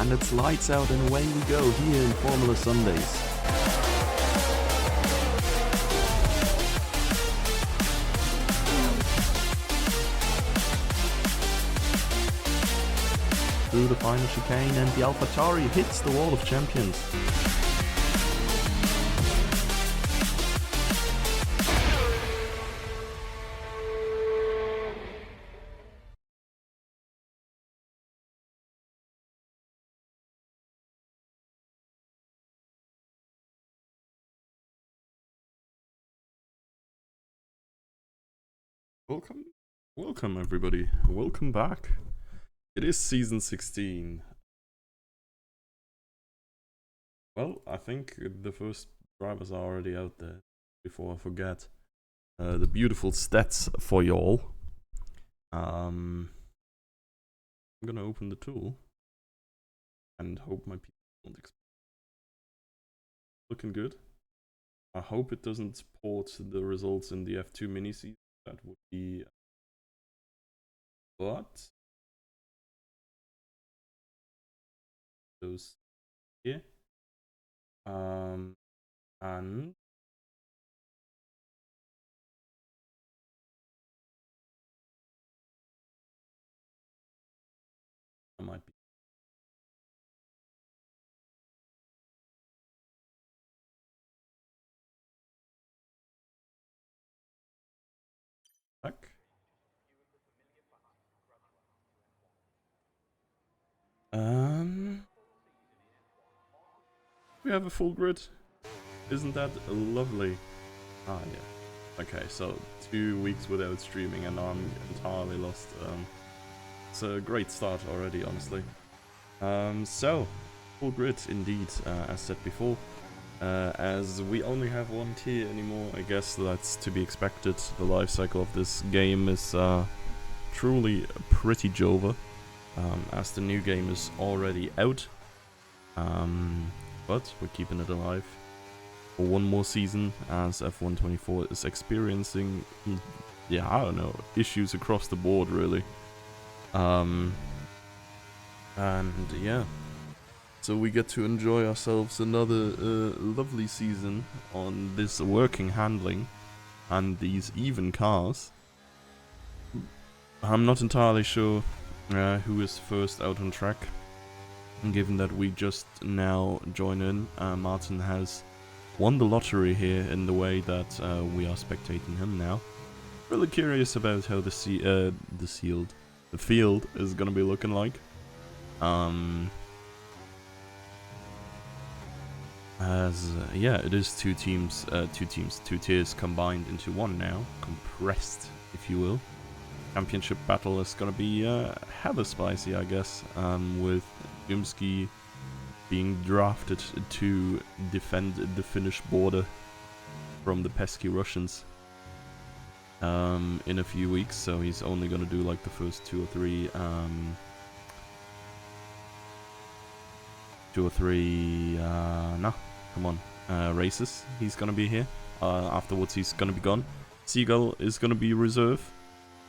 and it's lights out and away we go here in Formula Sundays. Through the final chicane, and the AlphaTauri hits the wall of champions. Welcome everybody. Welcome back. It is season 16. Well, I think the first drivers are already out there. Before I forget, the beautiful stats for y'all. I'm gonna open the tool and hope my people won't explode. Looking good. I hope it doesn't port the results in the F2 mini season. That would be. But those here. And I might be. Back. We have a full grid. Isn't that lovely? Ah, yeah. Okay, so 2 weeks without streaming and I'm entirely lost. It's a great start already, honestly. So, full grid indeed, as said before. As we only have one tier anymore, I guess that's to be expected. The life cycle of this game is truly pretty Jova, as the new game is already out. But we're keeping it alive for one more season, as F124 is experiencing, yeah, I don't know, issues across the board really. And yeah, so we get to enjoy ourselves another lovely season on this working handling and these even cars. I'm not entirely sure who is first out on track. And given that we just now join in, Martin has won the lottery here in the way that we are spectating him now. Really curious about how the field is gonna be looking like. Yeah, it is two tiers combined into one now, compressed, if you will. Championship battle is gonna be hella spicy, I guess, with Jimsky being drafted to defend the Finnish border from the pesky Russians in a few weeks, so he's only gonna do like the first two or three races. He's gonna be here. Afterwards he's gonna be gone. Seagull is gonna be reserve.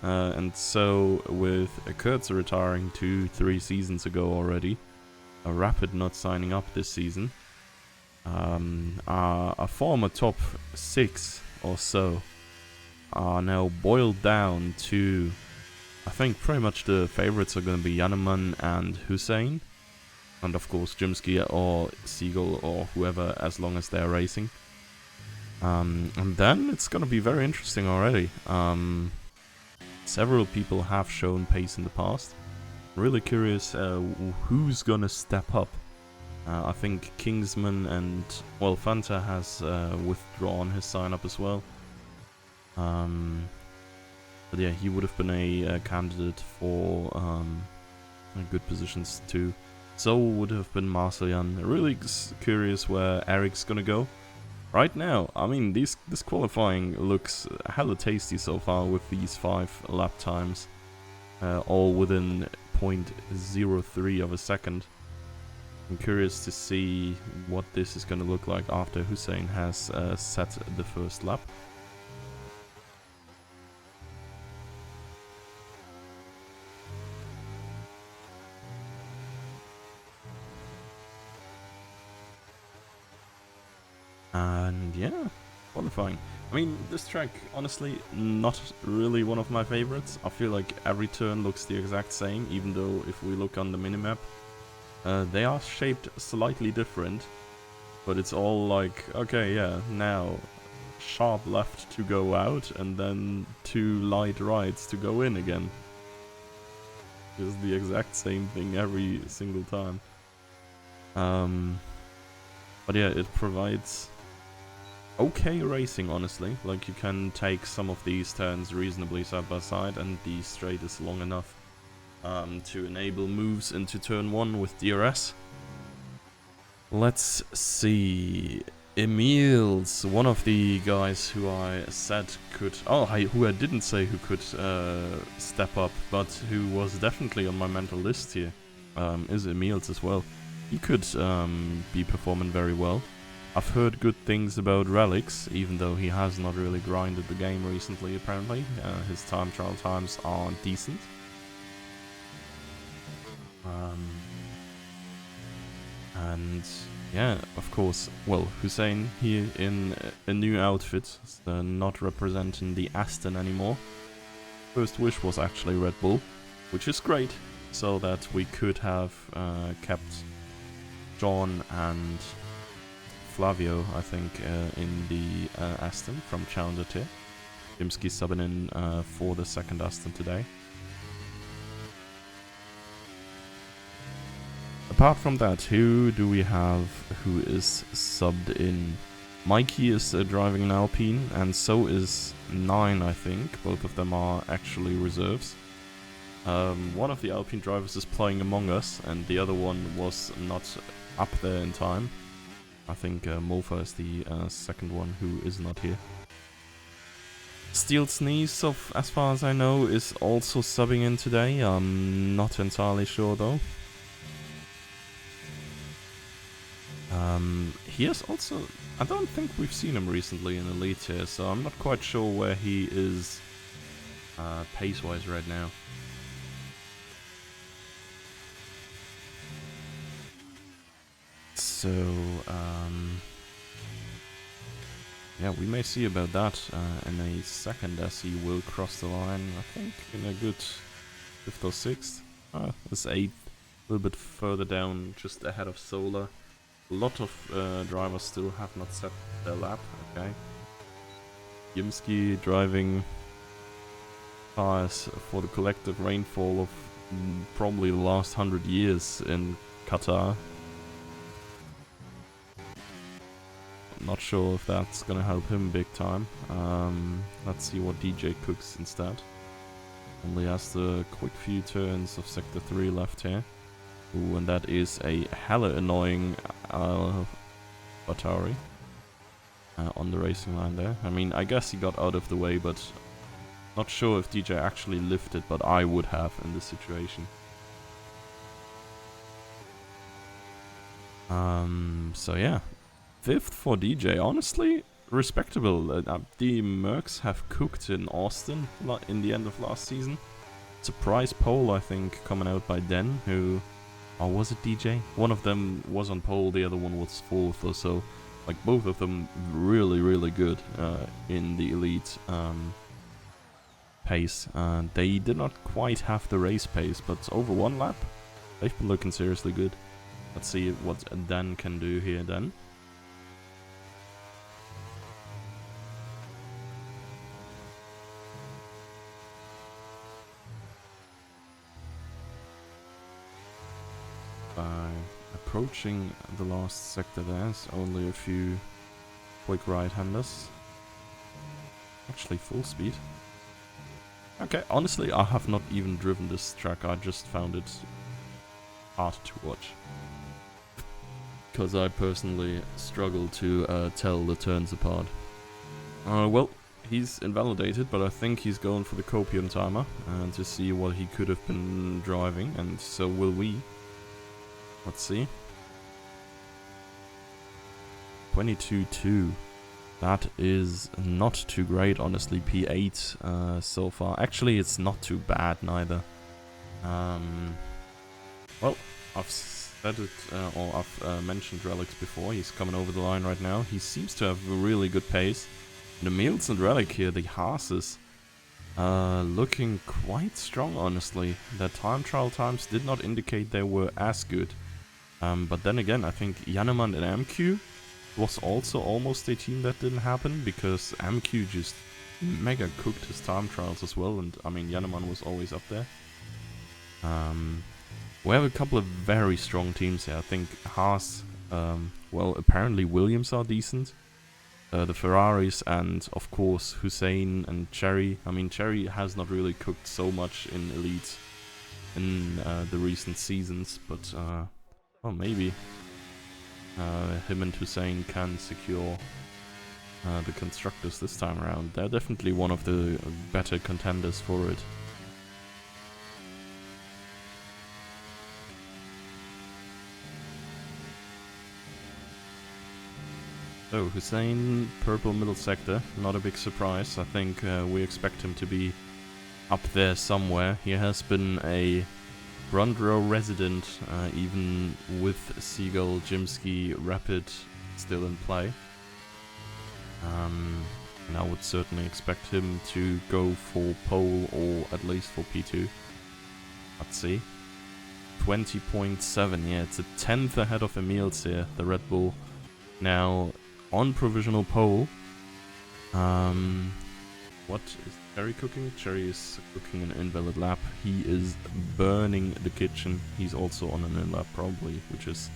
And so, with Kurtz retiring 2-3 seasons ago already, a Rapid not signing up this season, a former top 6 or so are now boiled down to, I think pretty much the favorites are going to be Janneman and Hussein, and of course Jimsky or Seagull or whoever, as long as they're racing. And then it's going to be very interesting already. Several people have shown pace in the past. Really curious who's gonna step up. I think Kingsman and, well, Fanta has withdrawn his sign-up as well. But yeah, he would have been a candidate for good positions too. So would have been Marcelian. Really curious where Eric's gonna go. Right now, I mean, this qualifying looks hella tasty so far with these 5 lap times, all within 0.03 of a second. I'm curious to see what this is going to look like after Hussein has set the first lap. And yeah, qualifying. I mean, this track, honestly, not really one of my favorites. I feel like every turn looks the exact same, even though if we look on the minimap, they are shaped slightly different. But it's all like, okay, yeah, now sharp left to go out, and then 2 light rights to go in again. It's the exact same thing every single time. But yeah, it provides okay racing, honestly. Like, you can take some of these turns reasonably side by side, and the straight is long enough to enable moves into turn 1 with DRS. Let's see. Emil's one of the guys who I said could... who I didn't say who could step up, but who was definitely on my mental list here, is Emil's as well. He could be performing very well. I've heard good things about Relics, even though he has not really grinded the game recently, apparently. His time trial times are decent. And yeah, of course, well, Hussein here in a new outfit, not representing the Aston anymore. First wish was actually Red Bull, which is great, so that we could have kept John and Flavio, I think, in the Aston from Challenger tier. Jimsky subbing in for the second Aston today. Apart from that, who do we have who is subbed in? Mikey is driving an Alpine, and so is 9, I think. Both of them are actually reserves. One of the Alpine drivers is playing Among Us, and the other one was not up there in time. I think Mofa is the second one who is not here. Steel Sneeze, as far as I know, is also subbing in today. I'm not entirely sure though. He is also... I don't think we've seen him recently in Elite here, so I'm not quite sure where he is pace-wise right now. So, yeah, we may see about that in a second as he will cross the line, I think, in a good 5th or 6th. This 8th, a little bit further down, just ahead of Solar. A lot of drivers still have not set their lap, okay. Yimsky driving cars for the collective rainfall of probably the last 100 years in Qatar. Not sure if that's gonna help him big time. Let's see what DJ cooks instead. Only has the quick few turns of Sector 3 left here. Ooh, and that is a hella annoying Batari on the racing line there. I mean, I guess he got out of the way, but not sure if DJ actually lifted, but I would have in this situation. So yeah, 5th for DJ, honestly, respectable. The Mercs have cooked in Austin in the end of last season. Surprise pole, I think, coming out by Den, who... Or was it DJ? One of them was on pole, the other one was 4th or so. Like, both of them really, really good in the elite pace. They did not quite have the race pace, but over 1 lap, they've been looking seriously good. Let's see what Dan can do here then. By approaching the last sector, there's only a few quick right-handers. Actually, full speed. Okay, honestly, I have not even driven this track. I just found it hard to watch. Because I personally struggle to tell the turns apart. Well, he's invalidated, but I think he's going for the copium timer to see what he could have been driving, and so will we. Let's see. 22.2. That is not too great, honestly. P8 so far. Actually, it's not too bad neither. Well, I've said it, or I've mentioned Relics before. He's coming over the line right now. He seems to have a really good pace. The Meals and Relic here, the Haas's, looking quite strong, honestly. Their time trial times did not indicate they were as good. But then again, I think Yaneman and MQ was also almost a team that didn't happen, because MQ just mega cooked his time trials as well, and I mean Yaneman was always up there. We have a couple of very strong teams here. I think Haas, well, apparently Williams are decent. The Ferraris and, of course, Hussein and Cherry. I mean, Cherry has not really cooked so much in Elite in the recent seasons, but, well, maybe him and Hussein can secure the Constructors this time around. They're definitely one of the better contenders for it. So, Hussein, purple middle sector, not a big surprise. I think we expect him to be up there somewhere. He has been a front row resident, even with Seagull, Jimsky, Rapid still in play. And I would certainly expect him to go for pole or at least for P2. Let's see. 20.7, yeah, it's a 10th ahead of Emil's here, the Red Bull. Now, on provisional pole, what is Cherry cooking? Cherry is cooking an invalid lap. He is burning the kitchen. He's also on an in lap probably, which is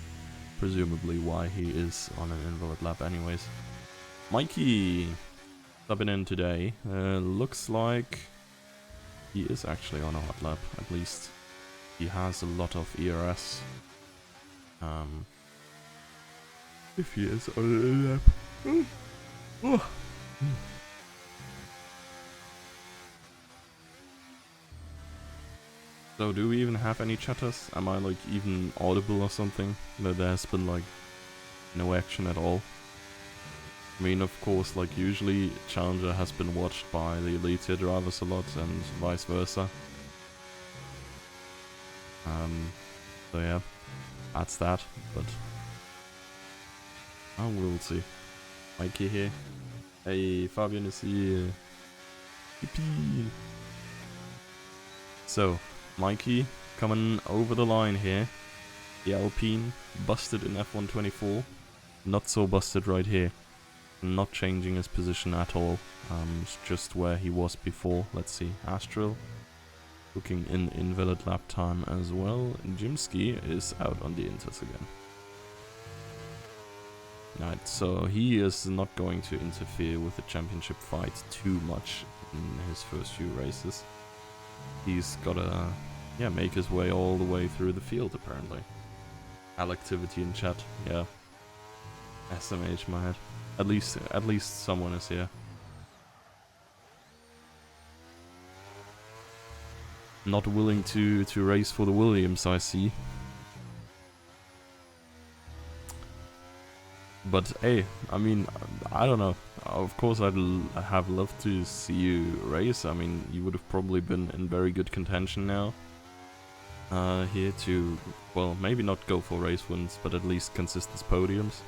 presumably why he is on an invalid lap anyways. Mikey subbing in today. Looks like he is actually on a hot lap. At least he has a lot of ERS. If he is on a lap. So do we even have any chatters? Am I like even audible or something? That there has been like no action at all. I mean, of course, like usually Challenger has been watched by the Elite tier drivers a lot and vice versa. So yeah, that's that, but we'll see. Mikey here. Hey, Fabian is here. Yippee. So, Mikey coming over the line here. The Alpine busted in F124. Not so busted right here. Not changing his position at all. It's just where he was before. Let's see. Astral looking in invalid lap time as well. Jimsky is out on the Inters again. Right, so he is not going to interfere with the championship fight too much in his first few races. He's gotta, yeah, make his way all the way through the field apparently. Activity in chat, yeah. SMH my head. At least someone is here. Not willing to race for the Williams, I see. But hey, I mean, I don't know. Of course, I'd have loved to see you race. I mean, you would have probably been in very good contention now. Here to, well, maybe not go for race wins, but at least consistent podiums.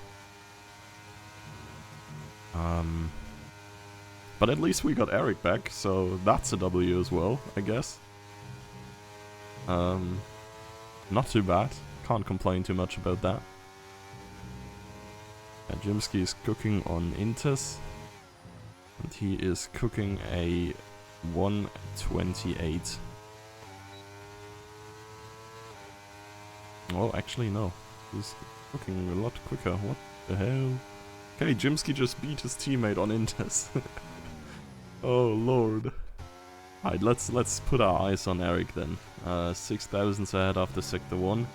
But at least we got Eric back, so that's a W as well, I guess. Not too bad. Can't complain too much about that. Jimsky is cooking on Inters, and he is cooking a 128. Oh, actually no, he's cooking a lot quicker. What the hell? Okay, Jimsky just beat his teammate on Inters. Oh lord. Alright, let's put our eyes on Eric then. 6,000 ahead after sector 1.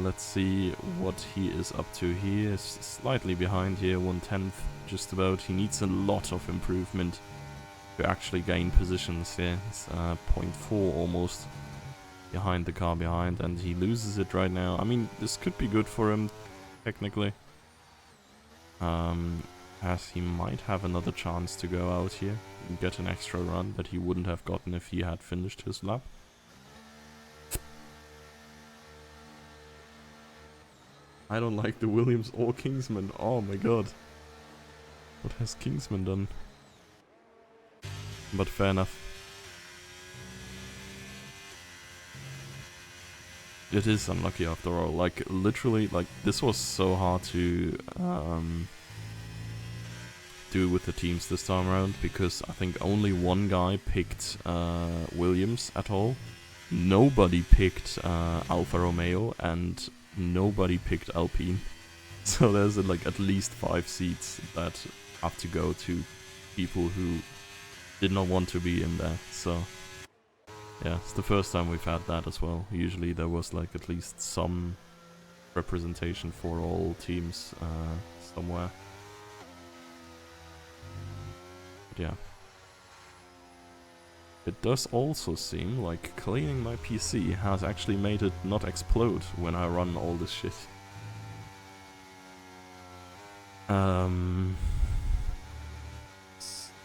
Let's see what he is up to. He is slightly behind here, 1/10 just about. He needs a lot of improvement to actually gain positions here. It's 0.4 almost behind the car behind, and he loses it right now. I mean, this could be good for him, technically. As he might have another chance to go out here and get an extra run that he wouldn't have gotten if he had finished his lap. I don't like the Williams or Kingsman. Oh my god. What has Kingsman done? But fair enough. It is unlucky after all. Like, literally, like, this was so hard to do with the teams this time around, because I think only one guy picked Williams at all. Nobody picked Alfa Romeo, and nobody picked Alpine. So there's like at least 5 seats that have to go to people who did not want to be in there. So yeah, it's the first time we've had that as well. Usually there was like at least some representation for all teams somewhere. But yeah. It does also seem like cleaning my PC has actually made it not explode when I run all this shit.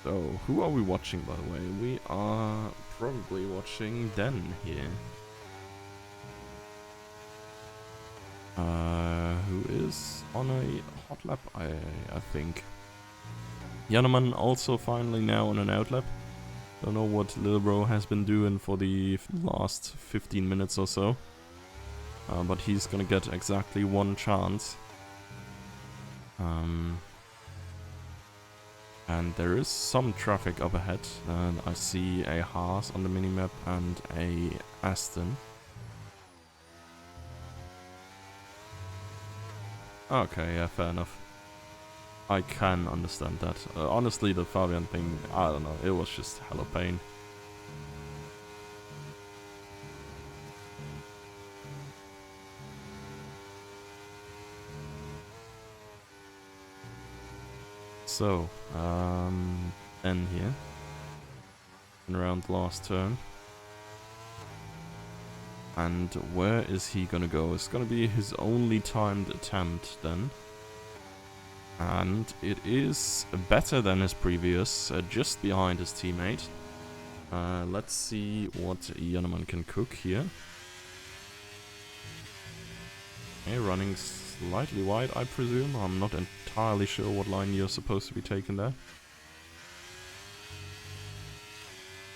So, who are we watching, by the way? We are probably watching Den here. Who is on a hot lap, I think. Janneman also finally now on an out lap. Don't know what little bro has been doing for the last 15 minutes or so. But he's gonna get exactly one chance. And there is some traffic up ahead. And I see a Haas on the minimap and a Aston. Okay, yeah, fair enough. I can understand that. Honestly, the Fabian thing, I don't know, it was just hella pain. So, N here. And around the last turn. And where is he gonna go? It's gonna be his only timed attempt then. And it is better than his previous, just behind his teammate. Let's see what Janneman can cook here. Okay, running slightly wide, I presume. I'm not entirely sure what line you're supposed to be taking there.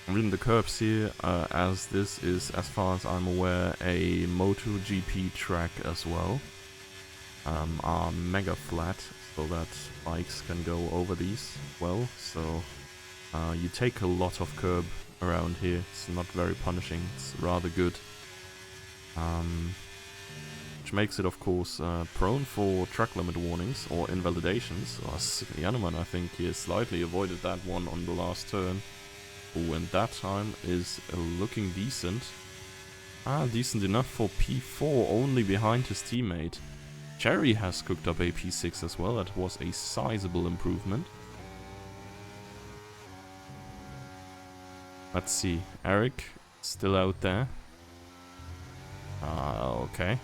I'm reading the curbs here, as this is, as far as I'm aware, a MotoGP track as well. Are mega flat, so that bikes can go over these well. So you take a lot of curb around here. It's not very punishing, it's rather good. Which makes it, of course, prone for track limit warnings or invalidations. Janneman, I think, he has slightly avoided that one on the last turn. Ooh, and that time is looking decent. Decent enough for P4, only behind his teammate. Cherry has cooked up a P6 as well. That was a sizable improvement. Let's see. Eric, still out there. Okay.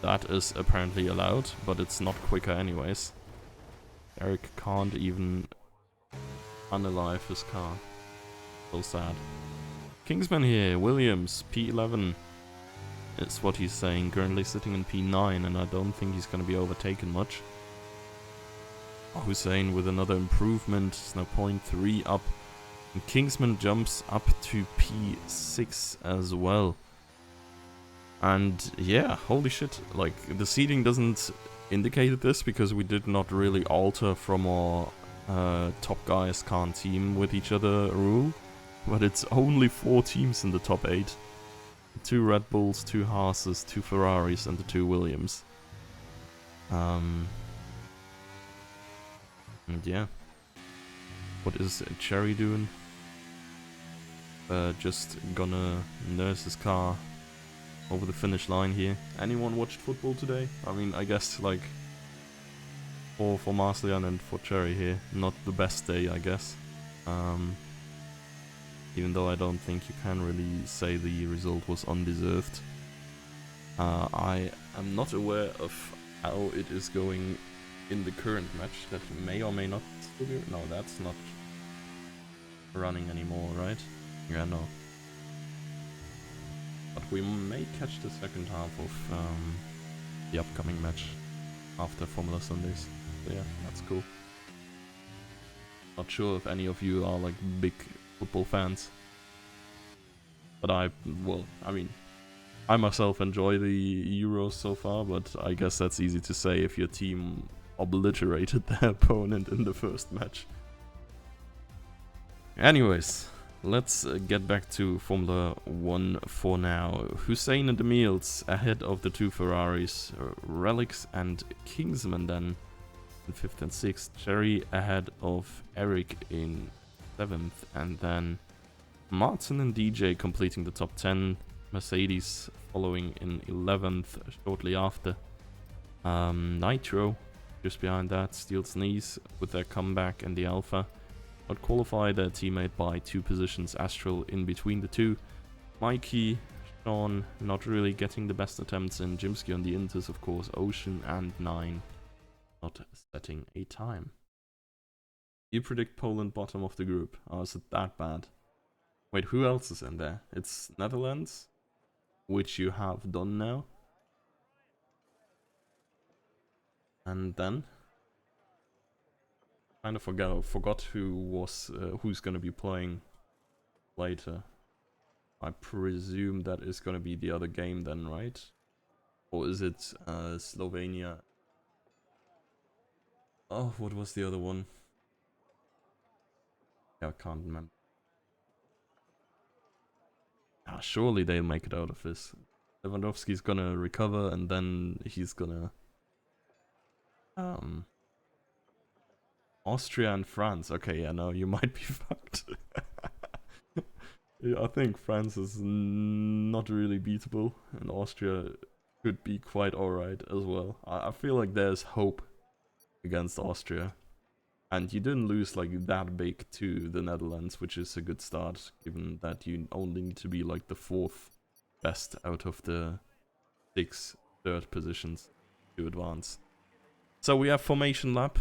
That is apparently allowed, but it's not quicker anyways. Eric can't even unalive his car. So sad. Kingsman here, Williams, P11. Is what he's saying, currently sitting in P9, and I don't think he's going to be overtaken much. Hussein with another improvement, is now 0.3 up. And Kingsman jumps up to P6 as well. And yeah, holy shit, like, the seating doesn't indicate this because we did not really alter from our top guys can't team with each other rule. But it's only 4 teams in the top 8. 2 Red Bulls, 2 Haases, 2 Ferraris, and the 2 Williams. And yeah. What is Cherry doing? Just gonna nurse his car over the finish line here. Anyone watched football today? I mean, I guess, like, for Marslian and for Cherry here, not the best day, I guess. Even though I don't think you can really say the result was undeserved. I am not aware of how it is going in the current match. That may or may not still be... No, that's not running anymore, right? Yeah, no. But we may catch the second half of the upcoming match. after Formula Sundays. So yeah, that's cool. Not sure if any of you are like big football fans. But I mean, I myself enjoy the Euros so far, but I guess that's easy to say if your team obliterated their opponent in the first match. Anyways, let's get back to Formula 1 for now. Hussein and Emils ahead of the two Ferraris, Relics and Kingsman then in 5th and 6th. Jerry ahead of Eric in 7th, and then Martin and DJ completing the top 10. Mercedes following in 11th shortly after. Nitro just behind that. Steel's knees with their comeback in the Alpha. But qualified their teammate by 2 positions. Astral in between the two. Mikey, Sean not really getting the best attempts, and Jimsky on the Inters, of course. Ocean and 9 not setting a time. You predict Poland bottom of the group. Oh, is it that bad? Wait, who else is in there? It's Netherlands, which you have done now. And then kind of forgot who's gonna be playing later. I presume that is gonna be the other game then, right? Or is it Slovenia? Oh, what was the other one? Yeah, I can't remember. Ah, surely they'll make it out of this. Lewandowski's gonna recover, and then he's gonna Austria and France. Okay, yeah, no, you might be fucked. Yeah, I think France is not really beatable, and Austria could be quite alright as well. I feel like there's hope against Austria. And you didn't lose like that big to the Netherlands, which is a good start, given that you only need to be like the 4th best out of the 6 third positions to advance. So we have formation lap.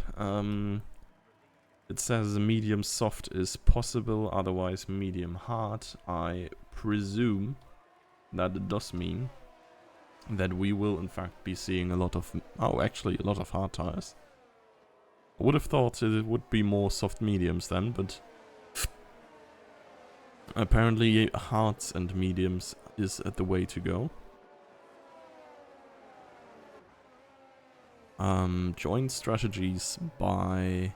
It says medium soft is possible, otherwise medium hard. I presume that it does mean that we will in fact be seeing a lot of, actually a lot of hard tires. I would have thought it would be more soft mediums then, but apparently hards and mediums is the way to go. Joint strategies by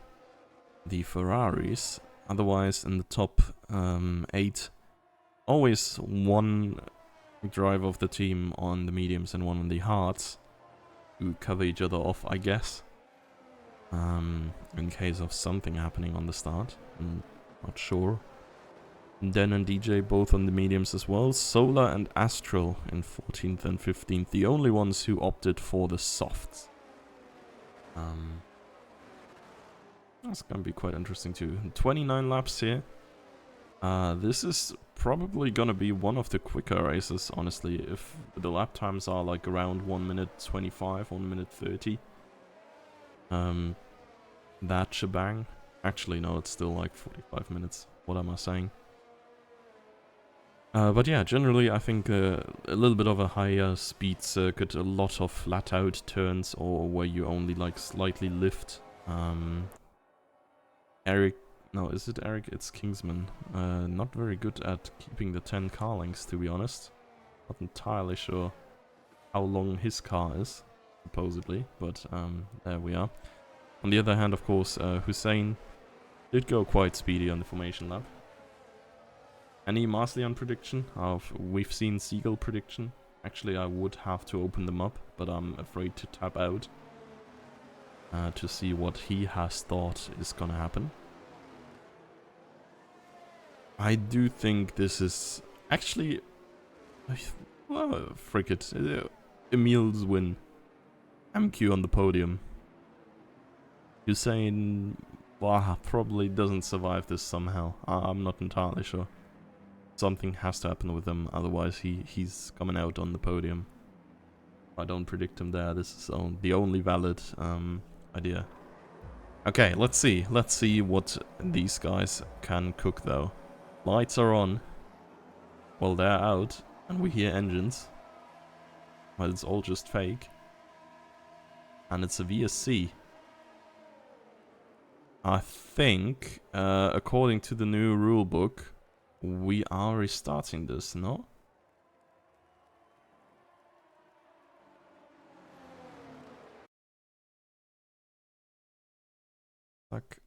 the Ferraris. Otherwise, in the top 8, always one driver of the team on the mediums and one on the hards, who cover each other off, I guess. In case of something happening on the start. I'm not sure. Den and DJ both on the mediums as well. Solar and Astral in 14th and 15th. The only ones who opted for the softs. That's gonna be quite interesting too. 29 laps here. This is probably gonna be one of the quicker races, honestly. If the lap times are like around 1 minute 25, 1 minute 30. That shebang. Actually, no, it's still like 45 minutes. What am I saying? But yeah, generally I think a little bit of a higher speed circuit, a lot of flat out turns, or where you only like slightly lift. Eric, no, is it Eric? It's Kingsman. Not very good at keeping the 10 car lengths, to be honest. Not entirely sure how long his car is, supposedly, but there we are. On the other hand, of course, Hussein did go quite speedy on the formation lap. Any Marslian prediction? We've seen Seagull prediction. Actually, I would have to open them up, but I'm afraid to tap out to see what he has thought is gonna happen. I do think this is actually, well, frick it, Emil's win. MQ on the podium. Hussein, well, probably doesn't survive this somehow. I'm not entirely sure. Something has to happen with him, otherwise he's coming out on the podium. I don't predict him there. This is the only valid idea. Okay, let's see. Let's see what these guys can cook, though. Lights are on. Well, they're out, and we hear engines. But it's all just fake. and it's a VSC. I think, according to the new rule book, we are restarting this, no? Like...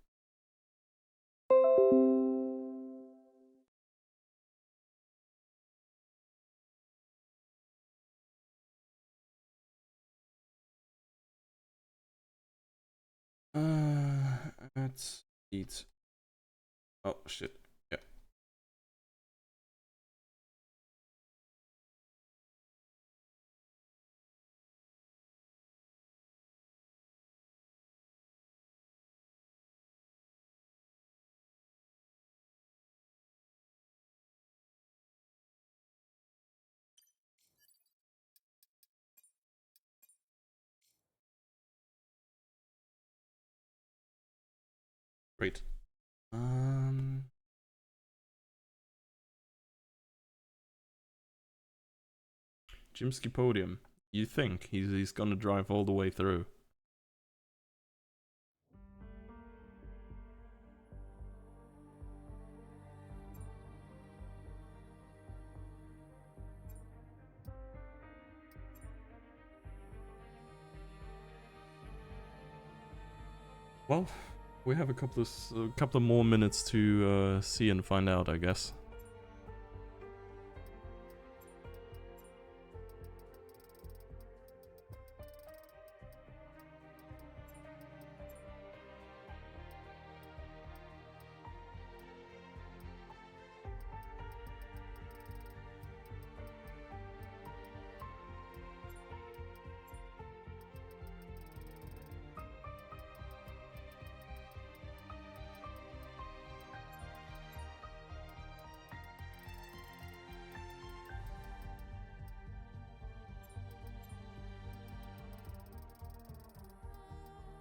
let's eat. Oh shit. Yeah. Great. Jimsky podium. You think he's gonna drive all the way through? Well, we have a couple of more minutes to see and find out, I guess.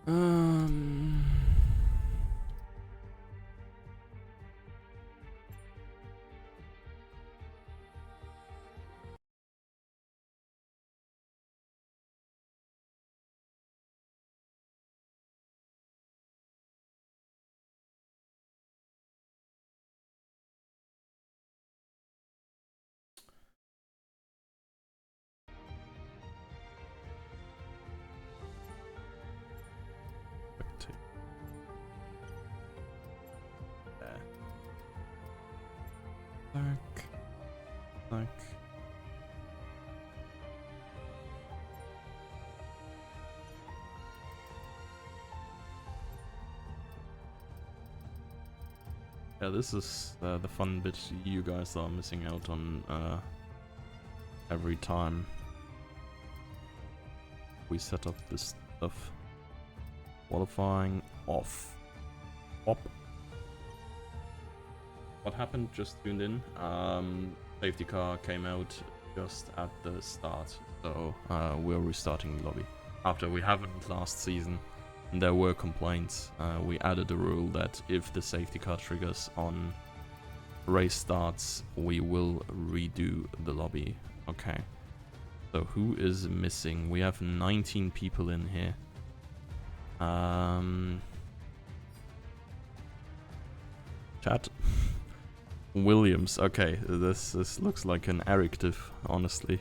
Um... Like... Yeah, this is the fun bit you guys are missing out on every time we set up this stuff. Qualifying off. Op. What happened? Just tuned in. Safety car came out just at the start, so we're restarting the lobby. After we haven't last season, and there were complaints, we added a rule that if the safety car triggers on race starts, we will redo the lobby. Okay. So who is missing? We have 19 people in here. Chat. Williams. Okay, this looks like an adjective, honestly.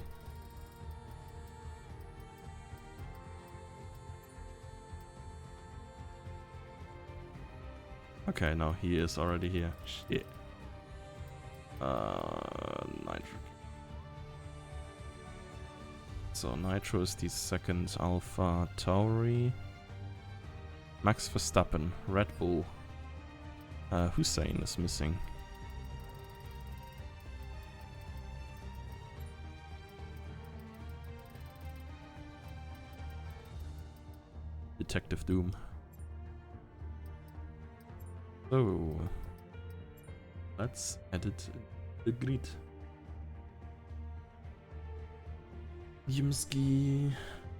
Okay, no, he is already here. Shit. Nitro. So Nitro is the second Alpha Tauri. Max Verstappen, Red Bull. Hussein is missing. Detective Doom. So let's edit the grid. Yimsky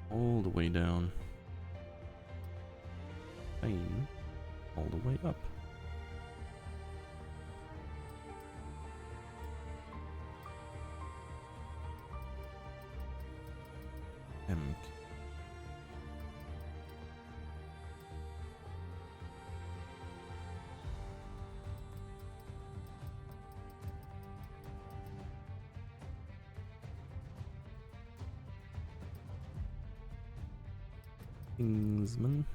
all the way down. Payne all the way up. Kingsman.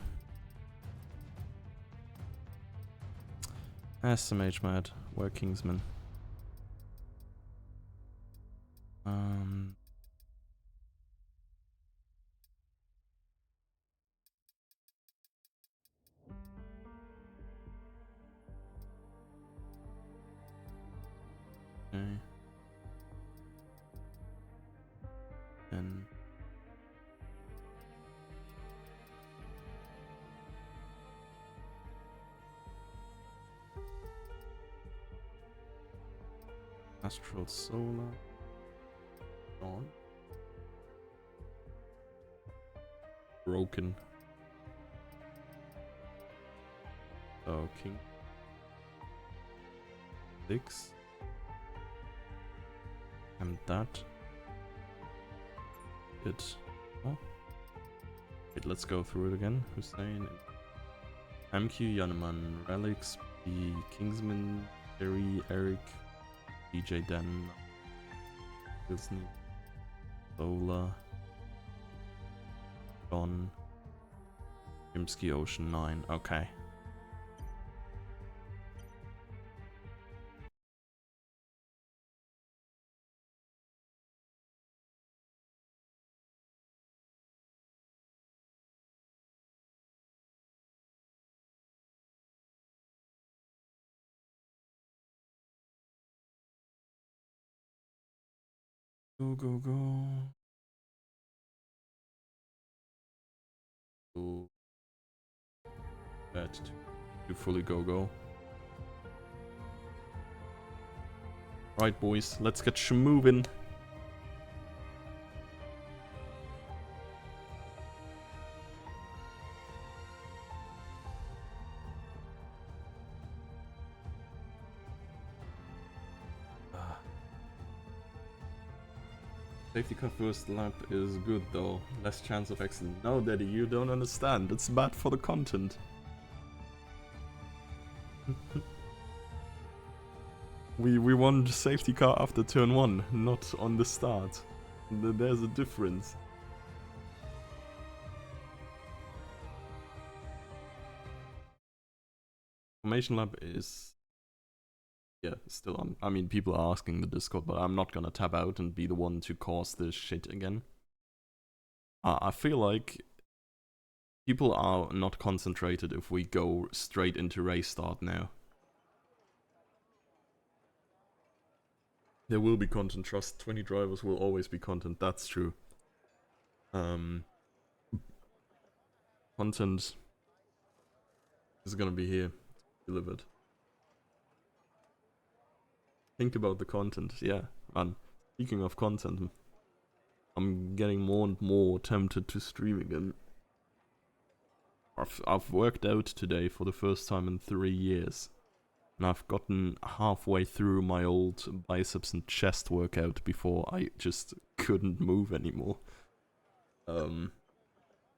SMH mad. Where Kingsman? Okay. And Astral Solar. On. Broken. Oh, King. 6. And that. It. Oh. Wait, let's go through it again. Hussein. MQ, Yaneman, Relics, B, Kingsman, Terry, Eric, DJ Dan, Disney, Solar, Don, Rimsky Ocean 9. Okay. Go, go, go. Go. That to fully go, go. Right, boys, let's get moving. Safety car first lap is good though. Less chance of accident. No, Daddy, you don't understand. It's bad for the content. we want safety car after turn 1, not on the start. There's a difference. Formation lap is... Yeah, still on. I mean, people are asking the Discord, but I'm not gonna tab out and be the one to cause this shit again. I feel like people are not concentrated if we go straight into race start now. There will be content, trust. 20 drivers will always be content, that's true. Content is gonna be here, delivered. Think about the content, yeah. And speaking of content, I'm getting more and more tempted to stream again. I've worked out today for the first time in 3 years. And I've gotten halfway through my old biceps and chest workout before I just couldn't move anymore. And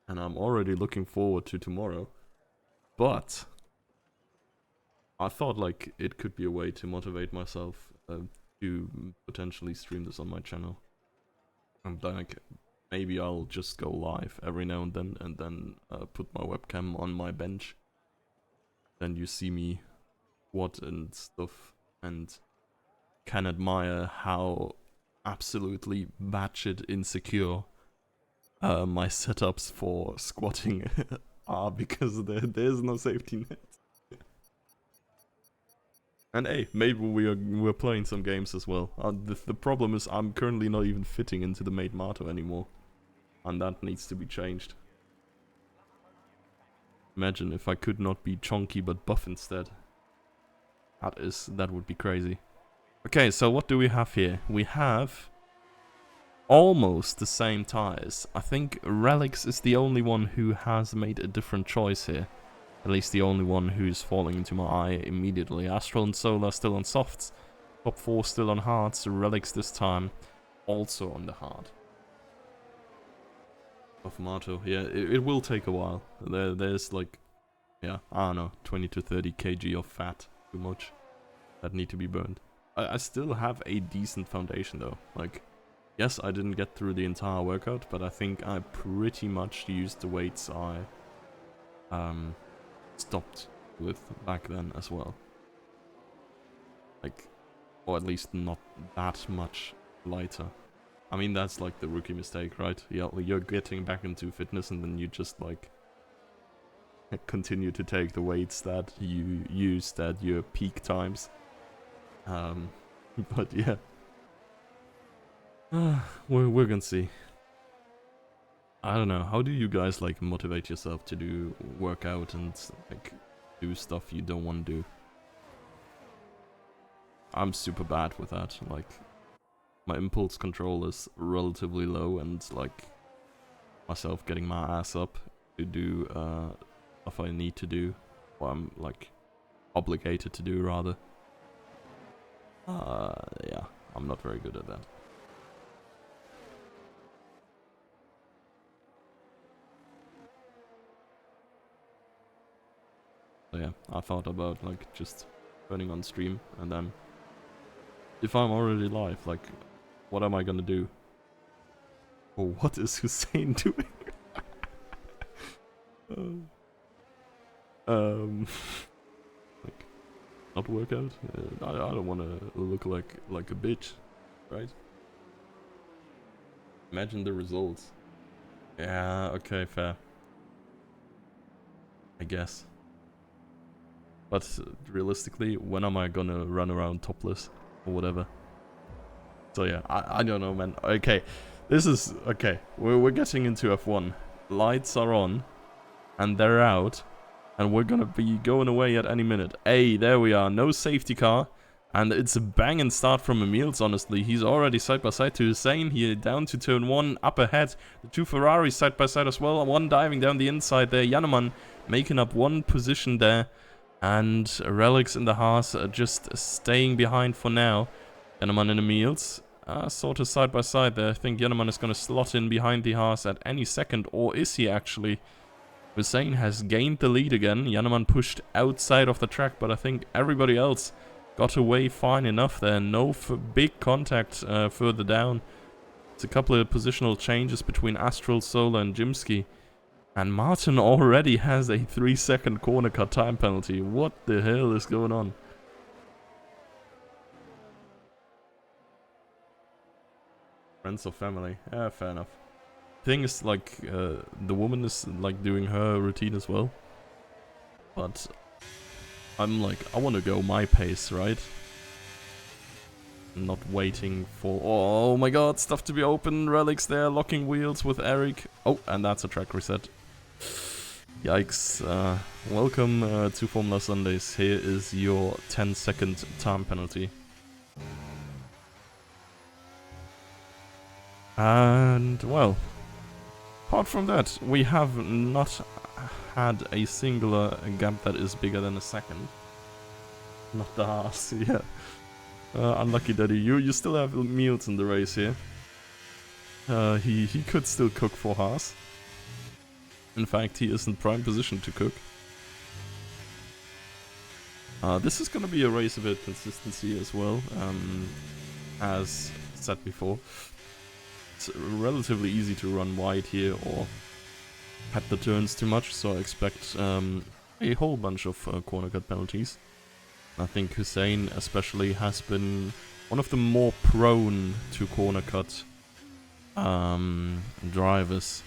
I'm already looking forward to tomorrow. But I thought like it could be a way to motivate myself to potentially stream this on my channel. And like maybe I'll just go live every now and then put my webcam on my bench. Then you see me squat and stuff and can admire how absolutely batshit insecure my setups for squatting are, because there's no safety net. And hey, maybe we're playing some games as well. The problem is I'm currently not even fitting into the main motto anymore. And that needs to be changed. Imagine if I could not be chunky but buff instead. That would be crazy. Okay, so what do we have here? We have almost the same tires. I think Relics is the only one who has made a different choice here. At least the only one who's falling into my eye immediately. Astral and Solar still on softs. Top 4 still on hards. Relics this time also on the hard. Of Mato, yeah, it will take a while. There's like, yeah, I don't know, 20 to 30 kg of fat, too much, that need to be burned. I still have a decent foundation though. Like, Yes, I didn't get through the entire workout, but I think I pretty much used the weights I stopped with back then as well. Like, or at least not that much lighter. I mean, that's like the rookie mistake, right? Yeah, you're getting back into fitness and then you just like continue to take the weights that you used at your peak times. But yeah. We're gonna see. I don't know. How do you guys like motivate yourself to do workout and like do stuff you don't want to do? I'm super bad with that. Like, my impulse control is relatively low, and like myself getting my ass up to do stuff I need to do, or I'm like obligated to do rather. Yeah, I'm not very good at that. So yeah, I thought about like just turning on stream, and then if I'm already live, like, what am I gonna do? Or what is Hussein doing? Like, not workout? I don't want to look like a bitch, right? Imagine the results. Yeah, okay, fair. I guess. But realistically, when am I gonna run around topless or whatever? So yeah, I don't know, man. Okay, this is okay. We're getting into F1. Lights are on, and they're out, and we're gonna be going away at any minute. Hey, there we are. No safety car, and it's a banging start from Emil's. Honestly, he's already side by side to Hussein. Here down to turn 1, up ahead. The two Ferraris side by side as well. One diving down the inside there. Jannemann making up one position there. And Relics in the Haas just staying behind for now. Jannemann and Emils sort of side by side there. I think Jannemann is going to slot in behind the Haas at any second. Or is he actually? Hussein has gained the lead again. Jannemann pushed outside of the track, but I think everybody else got away fine enough there. No big contact further down. It's a couple of positional changes between Astral, Solar and Jimsky. And Martin already has a 3-second corner cut time penalty. What the hell is going on? Friends or family? Yeah, fair enough. Thing is, like, the woman is like doing her routine as well. But I'm like, I want to go my pace, right? Not waiting for... Oh my god, stuff to be open. Relics there, locking wheels with Eric. Oh, and that's a track reset. Yikes. Welcome to Formula Sundays. Here is your 10-second time penalty. And, well, apart from that, we have not had a singular gap that is bigger than a second. Not the Haas, yeah. Unlucky Daddy. You still have Meals in the race here. He could still cook for Haas. In fact, he is in prime position to cook. This is gonna be a race about consistency as well, as said before. It's relatively easy to run wide here or cut the turns too much, so I expect a whole bunch of corner cut penalties. I think Hussein especially has been one of the more prone to corner cut drivers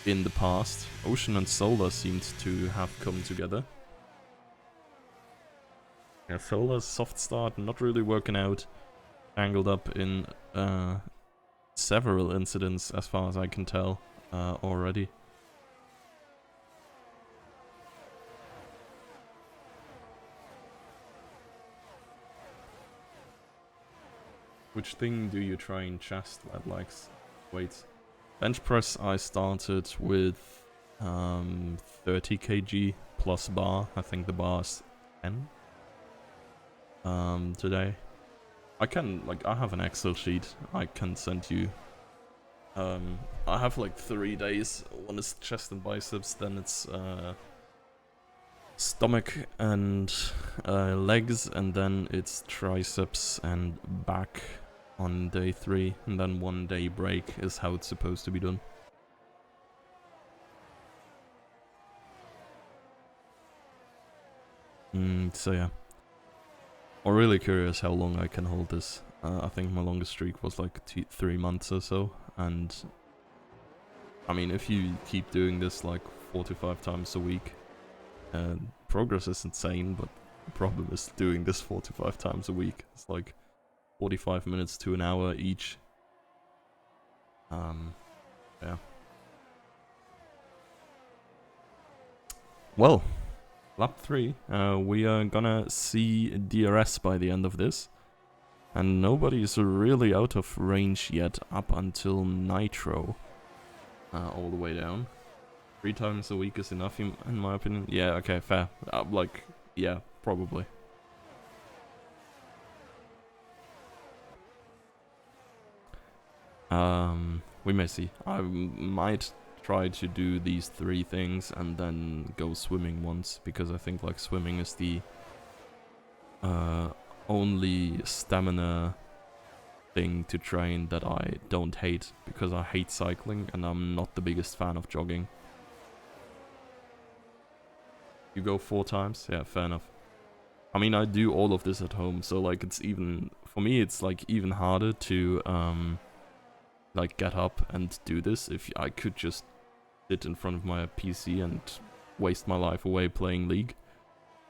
in the past. Ocean and Solar seemed to have come together. Yeah, Solar's soft start not really working out. Angled up in several incidents as far as I can tell already. Which thing do you try in chest that likes weights? Bench press I started with 30 kg plus bar. I think the bar is 10 today. I can, like, I have an Excel sheet I can send you. I have like 3 days. One is chest and biceps, then it's stomach and legs, and then it's triceps and back. on day 3, and then 1 day break is how it's supposed to be done. So yeah. I'm really curious how long I can hold this. I think my longest streak was like 3 months or so, and I mean, if you keep doing this like 4 to 5 times a week, progress is insane, but the problem is doing this 4 to 5 times a week. It's like 45 minutes to an hour each. Yeah. Well, lap 3, we are gonna see DRS by the end of this. And nobody's really out of range yet up until Nitro. All the way down. 3 times a week is enough in my opinion. Yeah, okay, fair. Like, yeah, probably. We may see. I might try to do these 3 things and then go swimming once, because I think like swimming is the only stamina thing to train that I don't hate, because I hate cycling and I'm not the biggest fan of jogging. You go 4 times? Yeah, fair enough. I mean, I do all of this at home, so like it's even, for me it's like even harder to like get up and do this. If I could just sit in front of my PC and waste my life away playing League.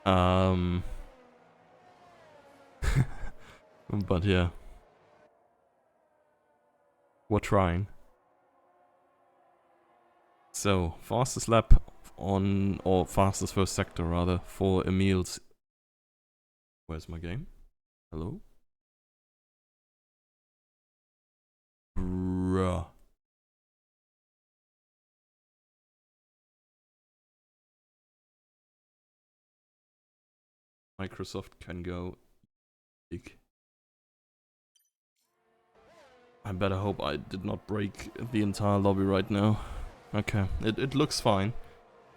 But yeah. We're trying. So, fastest lap on, or fastest first sector rather, for Emil's... Where's my game? Hello? Bruh. Microsoft can go big. I better hope I did not break the entire lobby right now. Okay, it looks fine.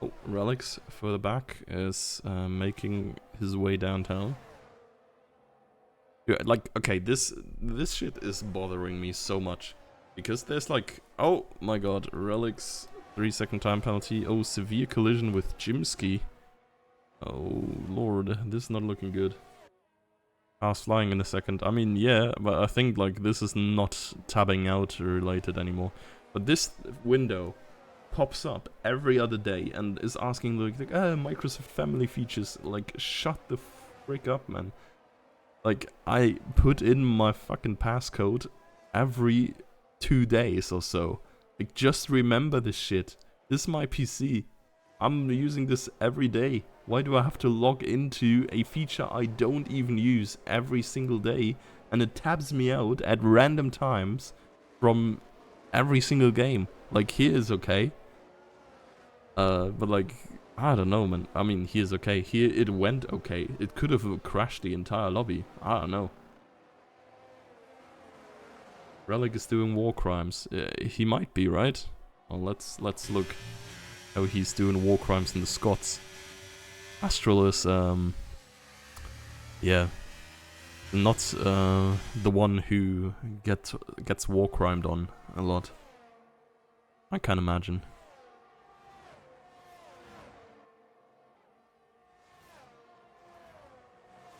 Oh, Relics further back is making his way downtown. Yeah, like, okay, this shit is bothering me so much. Because there's like, oh my god, Relics, 3-second time penalty. Oh, severe collision with Jimsky. Oh lord, this is not looking good. Cars flying in a second. I mean, yeah, but I think like this is not tabbing out related anymore. But this window pops up every other day and is asking like Microsoft family features. Like, shut the frick up, man. Like, I put in my fucking passcode every 2 days or so. Like, just remember this shit. This is my PC. I'm using this every day. Why do I have to log into a feature I don't even use every single day, and it tabs me out at random times from every single game? Like, here is okay. But like, I don't know, man. I mean, here's okay. Here it went okay. It could have crashed the entire lobby. I don't know. Relic is doing war crimes. He might be, right? Well, let's look how he's doing war crimes in the Scots. Astral is, yeah, not the one who gets war crimed on a lot. I can imagine.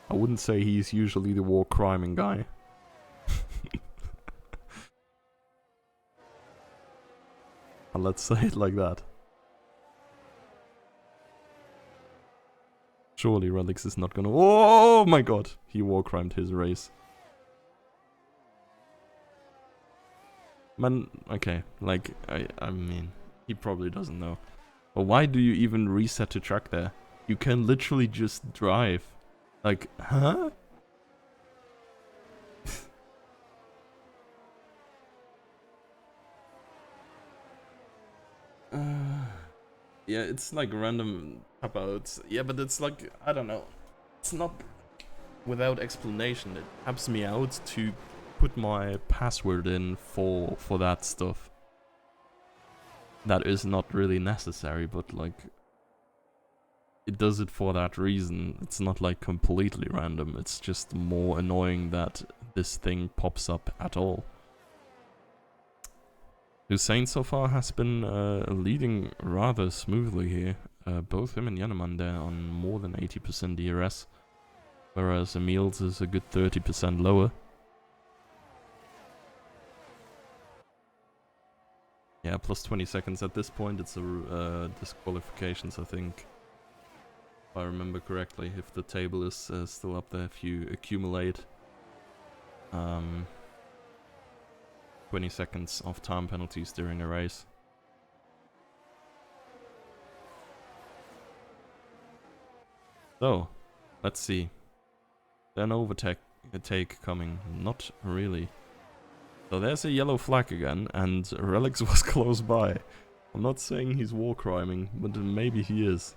I wouldn't say he's usually the war criming guy. Let's say it like that. Surely Relics is not gonna... Oh my god! He war crimed his race. Man, okay, like, I mean, he probably doesn't know. But why do you even reset to track there? You can literally just drive. Like, huh? Yeah, it's like random tap-outs. Yeah, but it's like, I don't know. It's not without explanation. It taps me out to put my password in for that stuff. That is not really necessary, but like, it does it for that reason. It's not like completely random. It's just more annoying that this thing pops up at all. Hussein so far has been leading rather smoothly here. Both him and Janeman there on more than 80% DRS, whereas Emil's is a good 30% lower. Yeah, plus 20 seconds at this point. It's a disqualifications, I think. If I remember correctly, if the table is still up there, if you accumulate 20 seconds of time penalties during a race. So, let's see. Then overtake coming. Not really. So there's a yellow flag again, and Relix was close by. I'm not saying he's war criming, but maybe he is.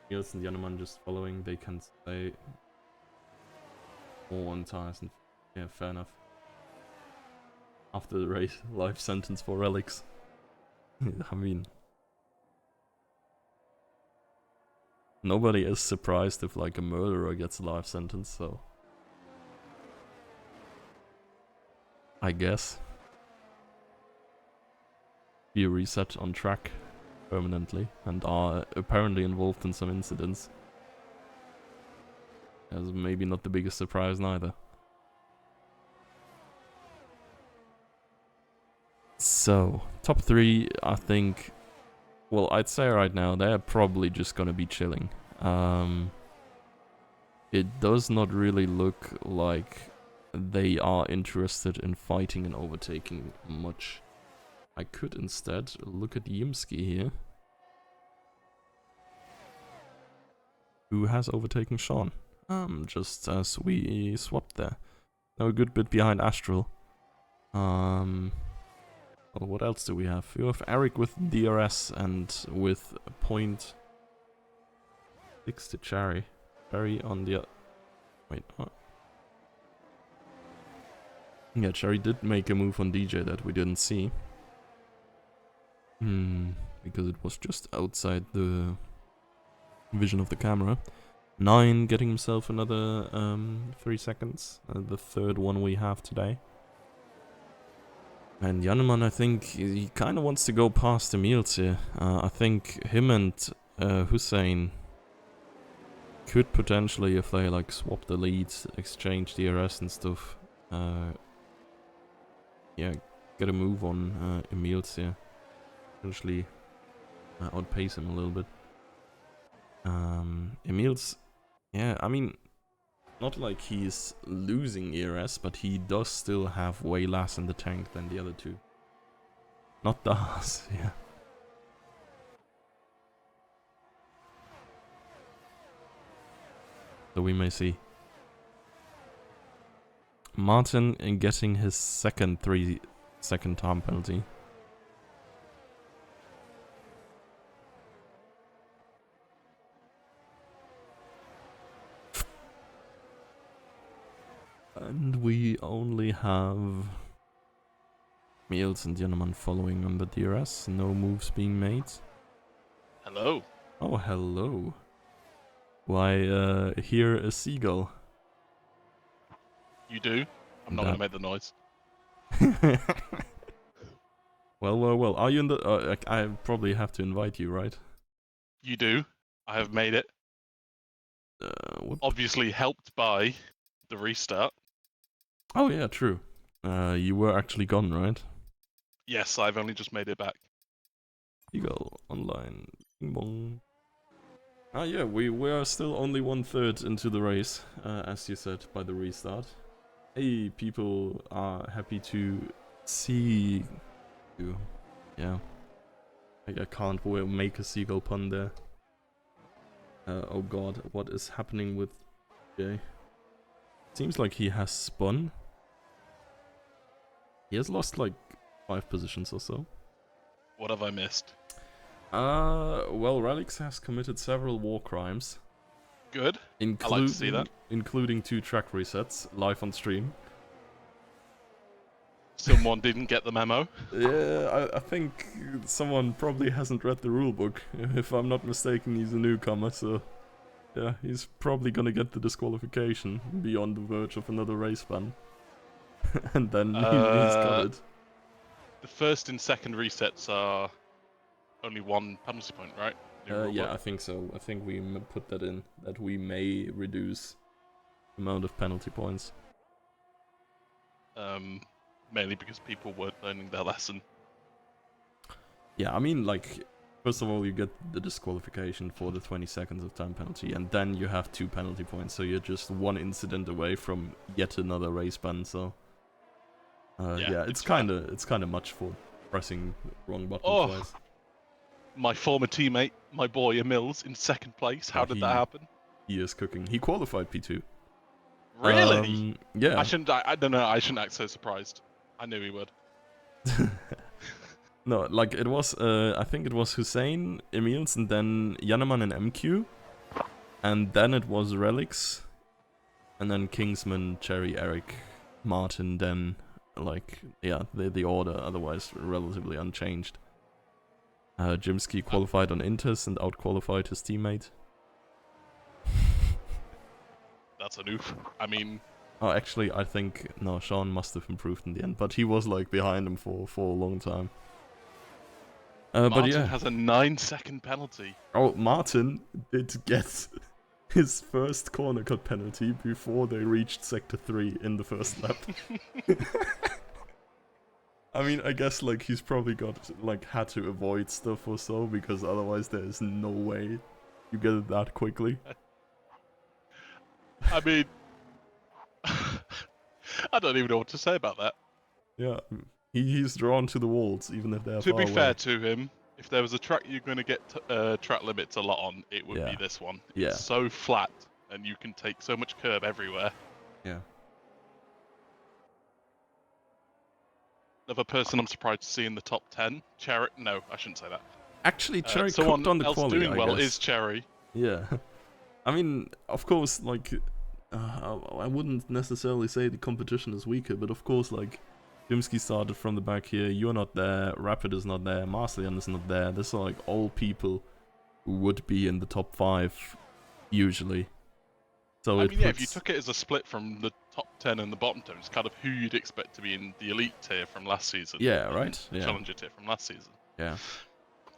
Niels and Janeman just following, they can stay more on tires, and yeah, fair enough. After the race, life sentence for Relix. I mean, nobody is surprised if like a murderer gets a life sentence, so I guess be reset on track permanently and are apparently involved in some incidents. As maybe not the biggest surprise neither. So, top 3, I think, well, I'd say right now, they're probably just gonna be chilling. It does not really look like they are interested in fighting and overtaking much. I could instead look at Yimski here, who has overtaken Sean, just as we swapped there. Now a good bit behind Astral. Well, what else do we have? We have Eric with DRS and with a .6 to Cherry. Cherry on the... Wait, what? Yeah, Cherry did make a move on DJ that we didn't see. Because it was just outside the vision of the camera. 9 getting himself another 3 seconds. The third one we have today. And Janeman, I think, he kind of wants to go past Emils here. I think him and Hussein could potentially, if they like swap the leads, exchange DRS and stuff, yeah, get a move on Emils here. Potentially outpace him a little bit. Emils, yeah, I mean, not like he's losing ERS, but he does still have way less in the tank than the other two. Not does, yeah. So we may see. Martin in getting his second 3-second time penalty. And we only have Miels and Janeman following on the DRS. No moves being made. Hello. Oh, hello. Why, hear a seagull. You do? I'm not going to make the noise. Well. Are you in the... I probably have to invite you, right? You do. I have made it. Obviously helped by the restart. Oh, yeah, true. You were actually gone, right? Yes, I've only just made it back. Seagull online. Bing bong. Ah, yeah, we are still only 1/3 into the race, as you said, by the restart. Hey, people are happy to see you. Yeah. I can't make a seagull pun there. Oh god, what is happening with Jay? Seems like he has spun. He has lost like 5 positions or so. What have I missed? Well, Relix has committed several war crimes. Good. I like to see that. Including 2 track resets live on stream. Someone didn't get the memo. Yeah, I think someone probably hasn't read the rulebook. If I'm not mistaken, he's a newcomer, so Yeah, he's probably gonna get the disqualification, be on the verge of another race ban. And then he's got it. The first and second resets are only one penalty point, right? Yeah, I think so. I think we put that in, that we may reduce the amount of penalty points. Mainly because people weren't learning their lesson. Yeah, I mean, like, first of all, you get the disqualification for the 20 seconds of time penalty, and then you have 2 penalty points, so you're just 1 incident away from yet another race ban, so... yeah, it's kind of much for pressing the wrong button twice. My former teammate, my boy Emils, in second place. How did that happen? He is cooking. He qualified P2. Really? Yeah. I don't know. I shouldn't act so surprised. I knew he would. No, like it was. I think it was Hussein, Emils, and then Yanneman and MQ, and then it was Relics, and then Kingsman, Cherry, Eric, Martin. Then, like, yeah, the order otherwise relatively unchanged. Jimsky qualified on Inters and outqualified his teammate. That's an oof. I mean... Oh, actually, I think... No, Sean must have improved in the end, but he was, like, behind him for a long time. Martin but yeah. has a 9-second penalty. Oh, Martin did get his first corner cut penalty before they reached Sector 3 in the first lap. I mean, I guess, like, he's probably had to avoid stuff or so, because otherwise there's no way you get it that quickly. I mean... I don't even know what to say about that. Yeah, he's drawn to the walls, even if they're far away. To be fair to him, if there was a track you're going to get track limits a lot on, it would be this one. Yeah. It's so flat, and you can take so much curb everywhere. Yeah. Another person I'm surprised to see in the top 10, Cherry. No, I shouldn't say that. Actually, Cherry cooked on the quali, doing well I guess. is Cherry. Yeah. I mean, of course, like, I wouldn't necessarily say the competition is weaker, but of course, like, Jimsky started from the back here, you're not there, Rapid is not there, Marslian is not there. These are, like, all people who would be in the top 5, usually. So I mean, yeah, if you took it as a split from the top 10 and the bottom 10, it's kind of who you'd expect to be in the elite tier from last season. Yeah, right? Yeah. Challenger tier from last season. Yeah.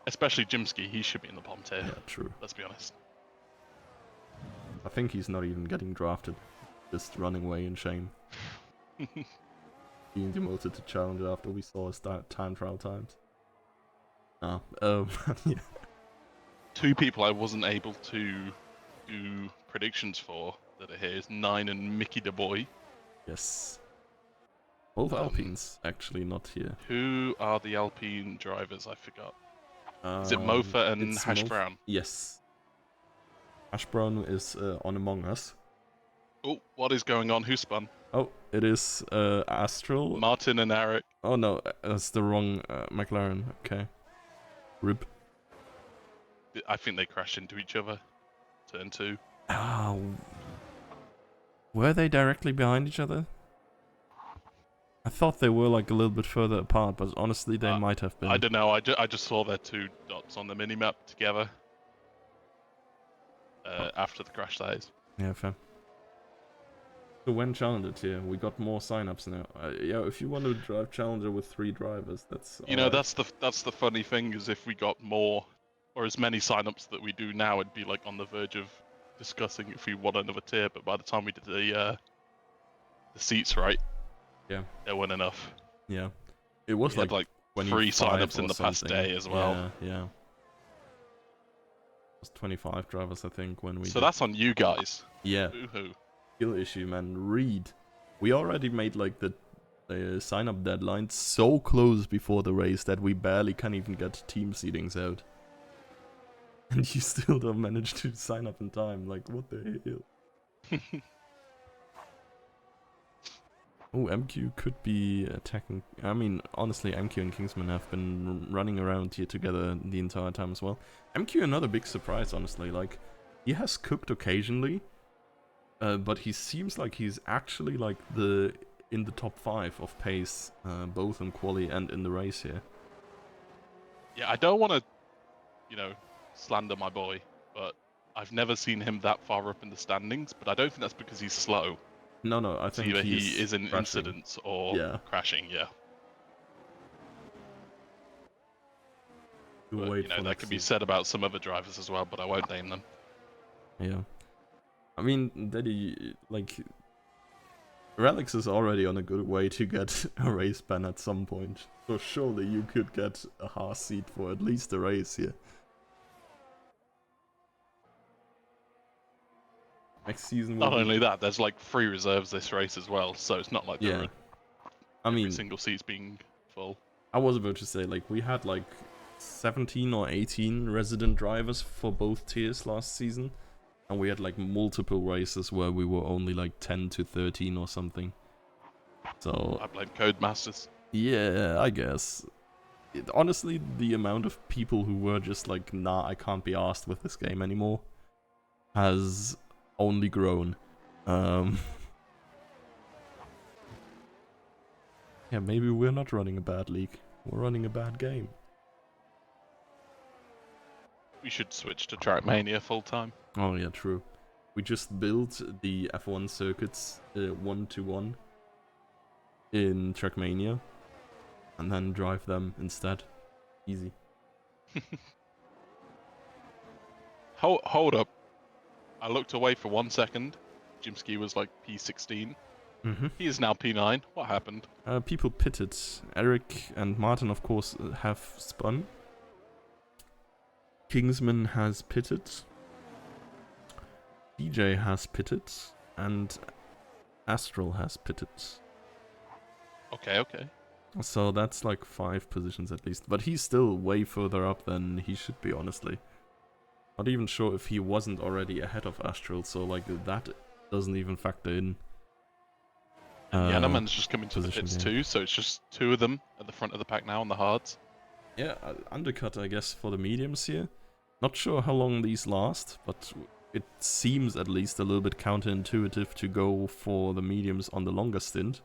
Especially Jimsky, he should be in the bottom tier. Yeah, true. Let's be honest. I think he's not even getting drafted. Just running away in shame. Being demoted to Challenger after we saw his time trial times. Ah, yeah. 2 people I wasn't able to do predictions for that are here is 9 and Mickey the Boy. Yes. Both Alpines, actually, not here. Who are the Alpine drivers? I forgot. Is it Mofa and Hash Brown? Yes. Hash Brown is on Among Us. Oh, what is going on? Who spun? Oh, it is Astral. Martin and Eric. Oh no, that's the wrong McLaren. Okay. RIP. I think they crashed into each other. Turn 2. Were they directly behind each other? I thought they were like a little bit further apart, but honestly they might have been. I don't know, I just saw their 2 dots on the minimap together. After the crash, that is. Yeah, fair. So when Challenger tier, we got more signups now. Yeah, if you want to drive Challenger with 3 drivers, that's... You know, that's the funny thing, is if we got more, or as many signups that we do now, it'd be like on the verge of discussing if we want another tier, but by the time we did the seats right, yeah, there weren't enough. Yeah. It was like 3 signups in the past day as well. Yeah. It was 25 drivers, I think, when we So that's on you guys. Yeah. Boo-hoo. Skill issue, man. Reed. We already made like the sign-up deadline so close before the race that we barely can even get team seedings out. And you still don't manage to sign up in time. Like, what the hell? Oh, MQ could be attacking. I mean, honestly, MQ and Kingsman have been running around here together the entire time as well. MQ, another big surprise, honestly. Like, he has cooked occasionally, but he seems like he's actually like in the top 5 of pace, both in quali and in the race here. Yeah, I don't want to, slander my boy, but I've never seen him that far up in the standings, but I don't think that's because he's slow. No, I It's think either he he's is in crashing. incidents or Yeah. crashing, yeah. We'll But, wait for that next can be season. said about some other drivers as well, but I won't name them. Yeah. I mean, Daddy, like, Relics is already on a good way to get a race ban at some point. So surely you could get a Haas seat for at least a race here. Next season will Not be... only that, there's like 3 reserves this race as well, so it's not like Yeah. I every mean, single seat's being full. I was about to say, like, we had like 17 or 18 resident drivers for both tiers last season. And we had like multiple races where we were only like 10 to 13 or something. So, I blame Codemasters. yeah, I guess. Honestly, the amount of people who were just like, nah, I can't be arsed with this game anymore, has only grown. Yeah, maybe we're not running a bad league. We're running a bad game. We should switch to Trackmania full time. Oh yeah, true. We just built the F1 circuits 1-to-1 in Trackmania, and then drive them instead. Easy. Hold up. I looked away for 1 second. Jimsky was like P16. Mm-hmm. He is now P9. What happened? People pitted. Eric and Martin, of course, have spun. Kingsman has pitted. DJ has pitted. And Astral has pitted. Okay. So that's like 5 positions at least. But he's still way further up than he should be, honestly. Not even sure if he wasn't already ahead of Astral, so like that doesn't even factor in. And Yannaman's just coming to the position, pits yeah. too, so it's just 2 of them at the front of the pack now on the hards. Yeah, undercut, I guess, for the mediums here. Not sure how long these last, but it seems at least a little bit counterintuitive to go for the mediums on the longer stint.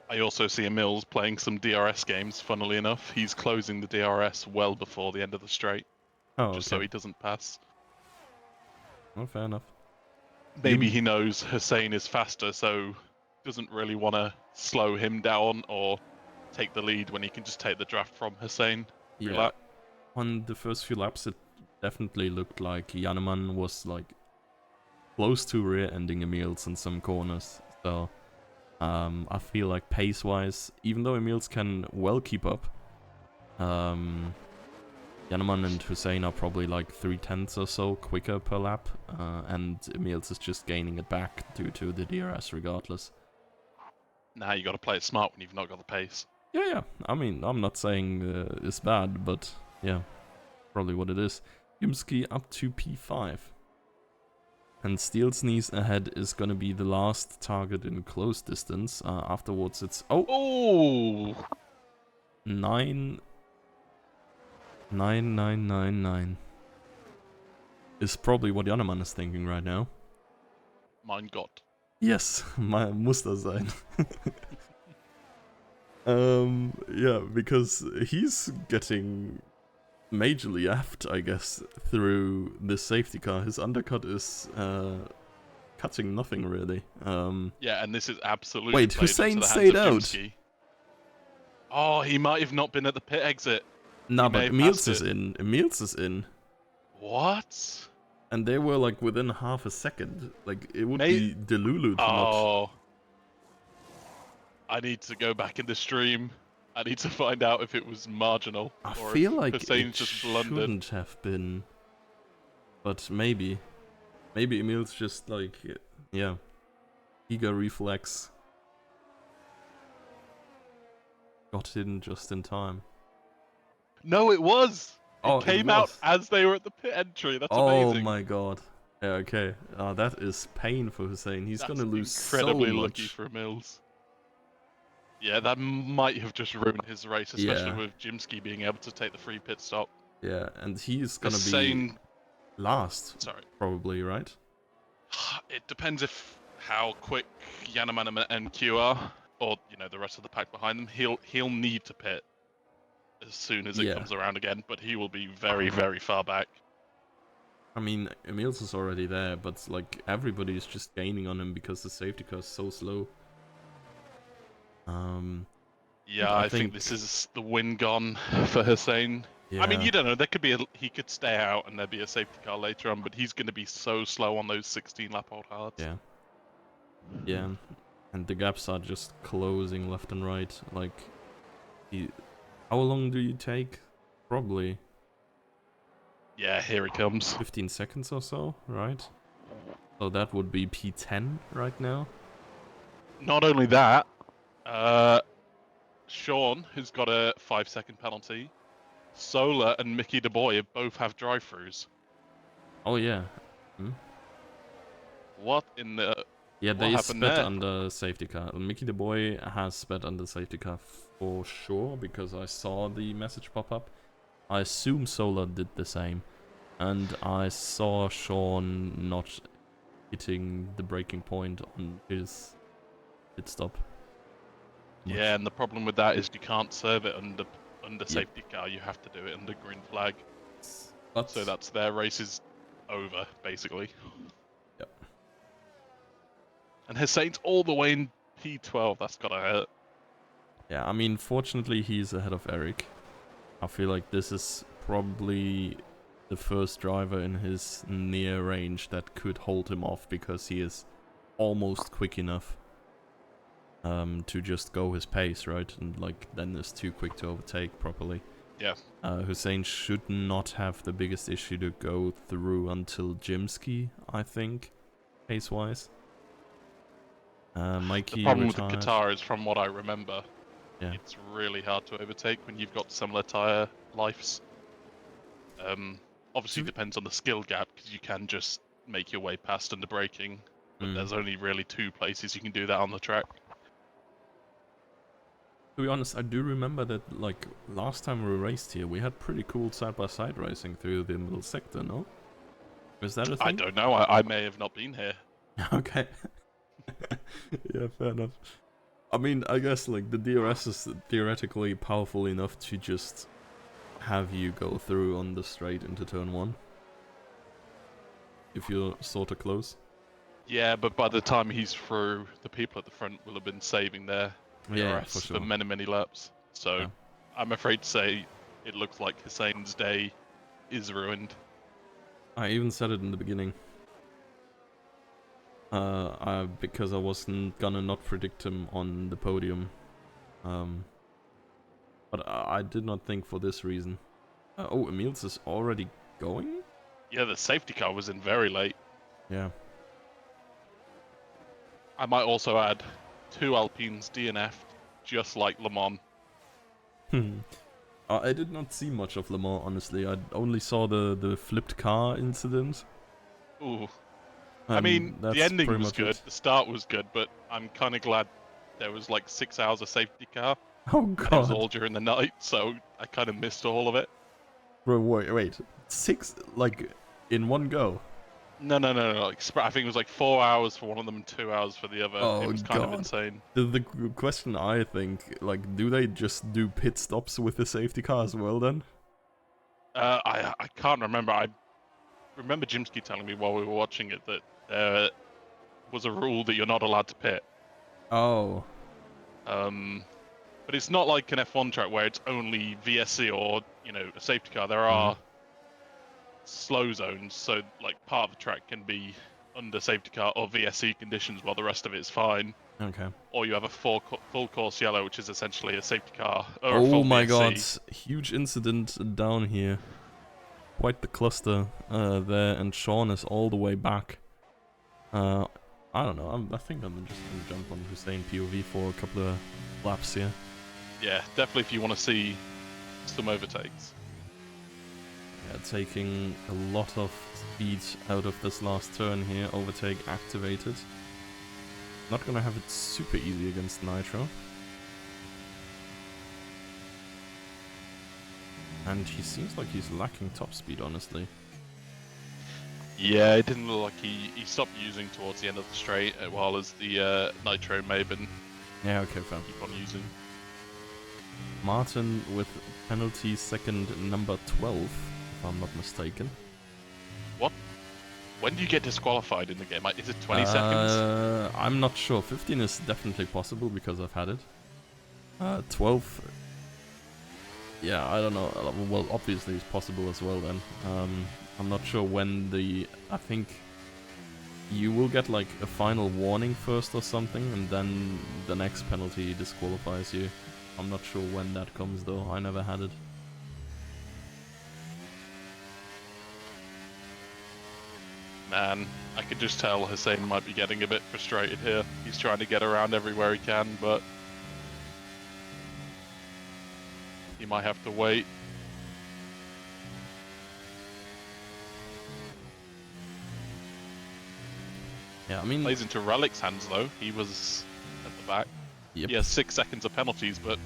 I also see Emils playing some DRS games, funnily enough. He's closing the DRS well before the end of the straight, Oh, just okay. so he doesn't pass. Well, fair enough. Maybe he knows Hussein is faster, so doesn't really want to slow him down or take the lead when he can just take the draft from Hussein. Yeah, on the first few laps it definitely looked like Janneman was like close to rear-ending Emils in some corners. So I feel like pace-wise, even though Emils can well keep up, Janneman and Hussein are probably like 3/10 or so quicker per lap, and Emils is just gaining it back due to the DRS regardless. Now you got to play it smart when you've not got the pace. Yeah. I mean, I'm not saying it's bad, but yeah, probably what it is. Yumski up to P5. And Steel Sneeze ahead is gonna be the last target in close distance. Afterwards it's... Oh! 99999 is probably what Janneman is thinking right now. Mein Gott. Yes, muss das sein. Yeah, because he's getting majorly effed, I guess, through this safety car. His undercut is cutting nothing really. Yeah, and this is absolutely. Wait, played Hussein into the hands stayed of out. Jimsky. Oh, he might have not been at the pit exit. Nah, He but may have Emils passed is it. in. Emils is in. What? And they were like within half a second. Like it would be Delulu to not. Oh. I need to go back in the stream. I need to find out if it was marginal. I or feel if like Hussein it just blundered. shouldn't have been. But maybe. Maybe Emil's just like, yeah. Eager reflex. Got in just in time. No, it was! Oh, It came it out was. as they were at the pit entry. That's Oh amazing. my god. Yeah, okay. That is pain for Hussein. He's That's gonna lose incredibly so lucky much. for Mills. Yeah, that might have just ruined his race, especially with Jimsky being able to take the free pit stop. Yeah, and he's gonna Hussein... be last, Sorry. probably, right? It depends how quick Yannaman and Q are, or the rest of the pack behind them. He'll need to pit as soon as it comes around again, but he will be very, very far back. I mean, Emil's is already there, but like everybody is just gaining on him because the safety car is so slow. Yeah, I think this is the win gone for Hussein. Yeah, I mean, you don't know. There could be he could stay out and there'd be a safety car later on, but he's going to be so slow on those 16 lap old hards. yeah, and the gaps are just closing left and right. Like, how long do you take? Probably. Yeah, here he comes. 15 seconds or so, right? So that would be P10 right now. Not only that, Sean has got a 5-second penalty. Solar and Mickey DeBoy both have drive-throughs. Oh yeah. What in the... Yeah, what they happened sped there? under safety car. Mickey the boy has sped under safety car for sure because I saw the message pop up. I assume Solar did the same, and I saw Sean not hitting the braking point on his pit stop. Yeah, and the problem with that is you can't serve it under Yep. safety car. You have to do it under green flag. But So that's their race is over, basically. Yep. And Hussein's all the way in P12. That's gotta hurt. Yeah, I mean, fortunately he's ahead of Eric. I feel like this is probably the first driver in his near range that could hold him off because he is almost quick enough to just go his pace, right? And like then is too quick to overtake properly. Yeah. Hussein should not have the biggest issue to go through until Jimsky, I think, pace-wise. Mikey The problem retired. with the Qatar is, from what I remember, Yeah. it's really hard to overtake when you've got similar tyre lives. Obviously, it depends on the skill gap, because you can just make your way past under braking, but there's only really 2 places you can do that on the track. To be honest, I do remember that, like, last time we raced here, we had pretty cool side-by-side racing through the middle sector, no? Is that a thing? I don't know, I may have not been here. Okay. Yeah, fair enough. I mean, I guess, like, the DRS is theoretically powerful enough to just have you go through on the straight into turn 1. If you're sorta close. Yeah, but by the time he's through, the people at the front will have been saving their DRS for sure. for many, many laps. So Yeah. I'm afraid to say it looks like Hussein's day is ruined. I even said it in the beginning. Because I wasn't gonna not predict him on the podium. But I did not think for this reason. Oh, Emil's is already going? Yeah, the safety car was in very late. Yeah. I might also add 2 Alpines DNF'd, just like Le Mans. I did not see much of Le Mans, honestly. I only saw the flipped car incident. Ooh. I mean, the ending was good, the start was good, but I'm kind of glad there was like 6 hours of safety car. Oh And it was god. all during the night, so I kind of missed all of it. Bro, wait. 6, like, in one go? No. Like, I think it was like 4 hours for one of them and 2 hours for the other. Oh, it was kind of God. insane. The question I think, like, do they just do pit stops with the safety car as well then? I can't remember. I remember Jimsky telling me while we were watching it that there was a rule that you're not allowed to pit. Oh. But it's not like an F1 track where it's only VSC or, you know, a safety car. There are slow zones, so like part of the track can be under safety car or VSC conditions while the rest of it is fine. Okay. Or you have a full course yellow, which is essentially a safety car or a Oh full my VSC. god, huge incident down here. Quite the cluster there, and Sean is all the way back. I don't know, I think I'm just gonna jump on Hussein POV for a couple of laps here. Yeah, definitely if you want to see some overtakes. Yeah, taking a lot of speed out of this last turn here, overtake activated. Not gonna have it super easy against Nitro. And he seems like he's lacking top speed, honestly. Yeah, it didn't look like he stopped using towards the end of the straight, while as the Nitro may have been Yeah, okay, fine. keep on using. Martin with penalty second number 12, if I'm not mistaken. What? When do you get disqualified in the game? Like, is it 20 seconds? I'm not sure. 15 is definitely possible because I've had it. 12. Yeah, I don't know. Well, obviously it's possible as well then. I'm not sure when the... I think you will get like a final warning first or something, and then the next penalty disqualifies you. I'm not sure when that comes though. I never had it. Man, I could just tell Hussein might be getting a bit frustrated here. He's trying to get around everywhere he can, but he might have to wait. Yeah, I mean... Plays into Relic's hands though. He was at the back. Yep. He has 6 seconds of penalties, but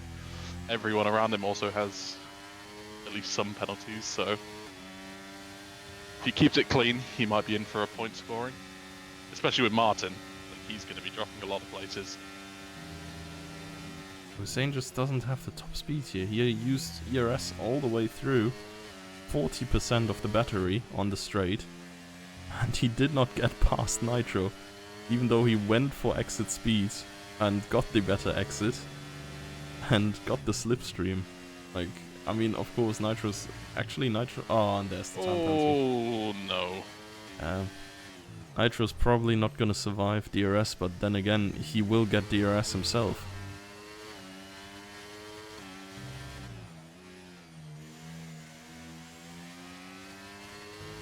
everyone around him also has at least some penalties, so if he keeps it clean, he might be in for a point scoring. Especially with Martin. Like, he's going to be dropping a lot of places. Hussein just doesn't have the top speed here. He used ERS all the way through, 40% of the battery on the straight, and he did not get past Nitro, even though he went for exit speed and got the better exit and got the slipstream. Like, I mean, of course, Nitro's... Actually, Nitro... Oh, and there's the time penalty. Oh, no. Nitro's probably not gonna survive DRS, but then again, he will get DRS himself.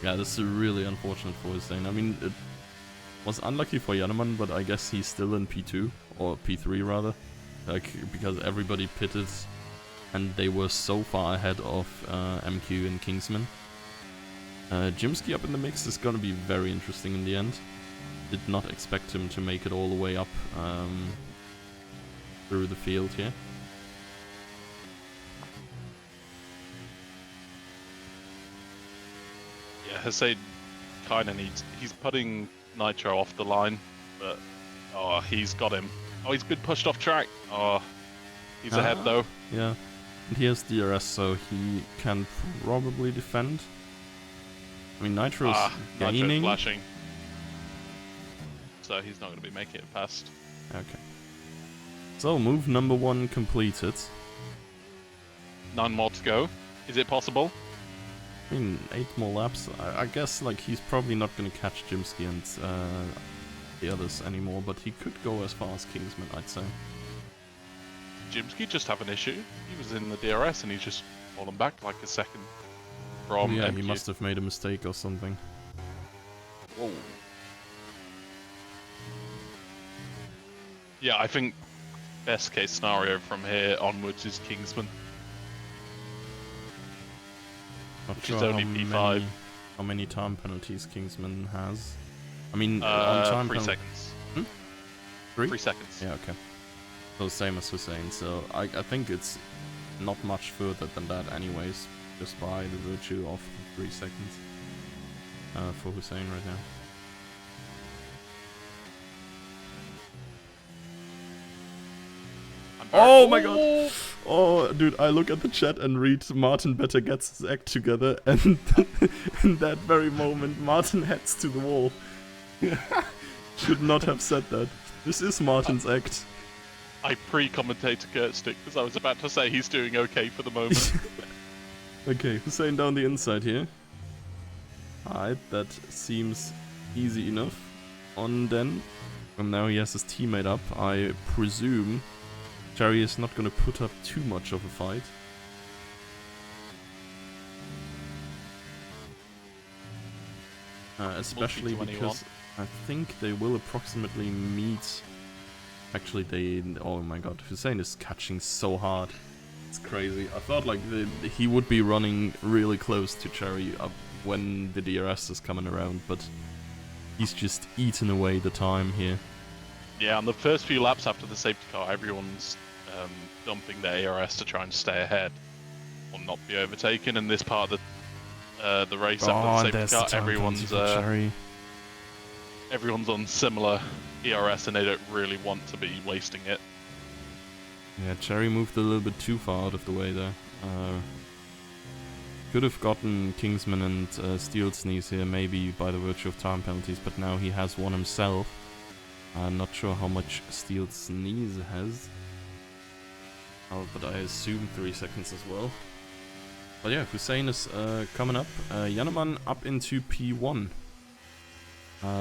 Yeah, this is really unfortunate for Hussein. I mean, it was unlucky for Janeman, but I guess he's still in P2, or P3 rather. Like, because everybody pitted, and they were so far ahead of MQ and Kingsman. Jimsky up in the mix is gonna be very interesting in the end. Did not expect him to make it all the way up through the field here. Yeah, Hussein kind of needs... He's putting Nitro off the line, but... Oh, he's got him. Oh, he's been pushed off track. Oh, he's ahead though. Yeah, and he has DRS, so he can probably defend. I mean, Nitro's gaining. Nitro's flashing. So he's not going to be making it past. Okay. So, move number 1 completed. 9 more to go. Is it possible? I mean, 8 more laps. I guess, like, he's probably not going to catch Jimsky and the others anymore, but he could go as far as Kingsman, I'd say. Jimsky just have an issue. He was in the DRS and he's just fallen back like a second from Yeah, MQ. he must have made a mistake or something. Whoa. Yeah, I think best case scenario from here onwards is Kingsman. Not Which sure is only P5. How many time penalties Kingsman has? I mean, on time 3 penalty... seconds. 3? 3 seconds. Yeah, okay. So same as Hussein, so I think it's not much further than that anyways, just by the virtue of 3 seconds for Hussein right now. Oh my god! Oh, dude, I look at the chat and read Martin better gets his act together, and in that very moment, Martin heads to the wall. Should not have said that. This is Martin's act. I pre-commentated Kurt Stick because I was about to say he's doing okay for the moment. Okay, Hussein down the inside here. Alright, that seems easy enough. On then. And now he has his teammate up. I presume Jerry is not going to put up too much of a fight. Especially because I think they will approximately meet... Actually, oh my god, Hussein is catching so hard. It's crazy. I thought like he would be running really close to Cherry up when the DRS is coming around, but he's just eating away the time here. Yeah, on the first few laps after the safety car, everyone's dumping their ARS to try and stay ahead or not be overtaken. In this part of the race after the safety car, everyone's on similar ERS and they don't really want to be wasting it. Yeah, Cherry moved a little bit too far out of the way there. could have gotten Kingsman and Steel Sneeze here, maybe by the virtue of time penalties, but now he has one himself. I'm not sure how much Steel Sneeze has. Oh, but I assume 3 seconds as well. But yeah, Hussein is coming up. Yanneman up into P1.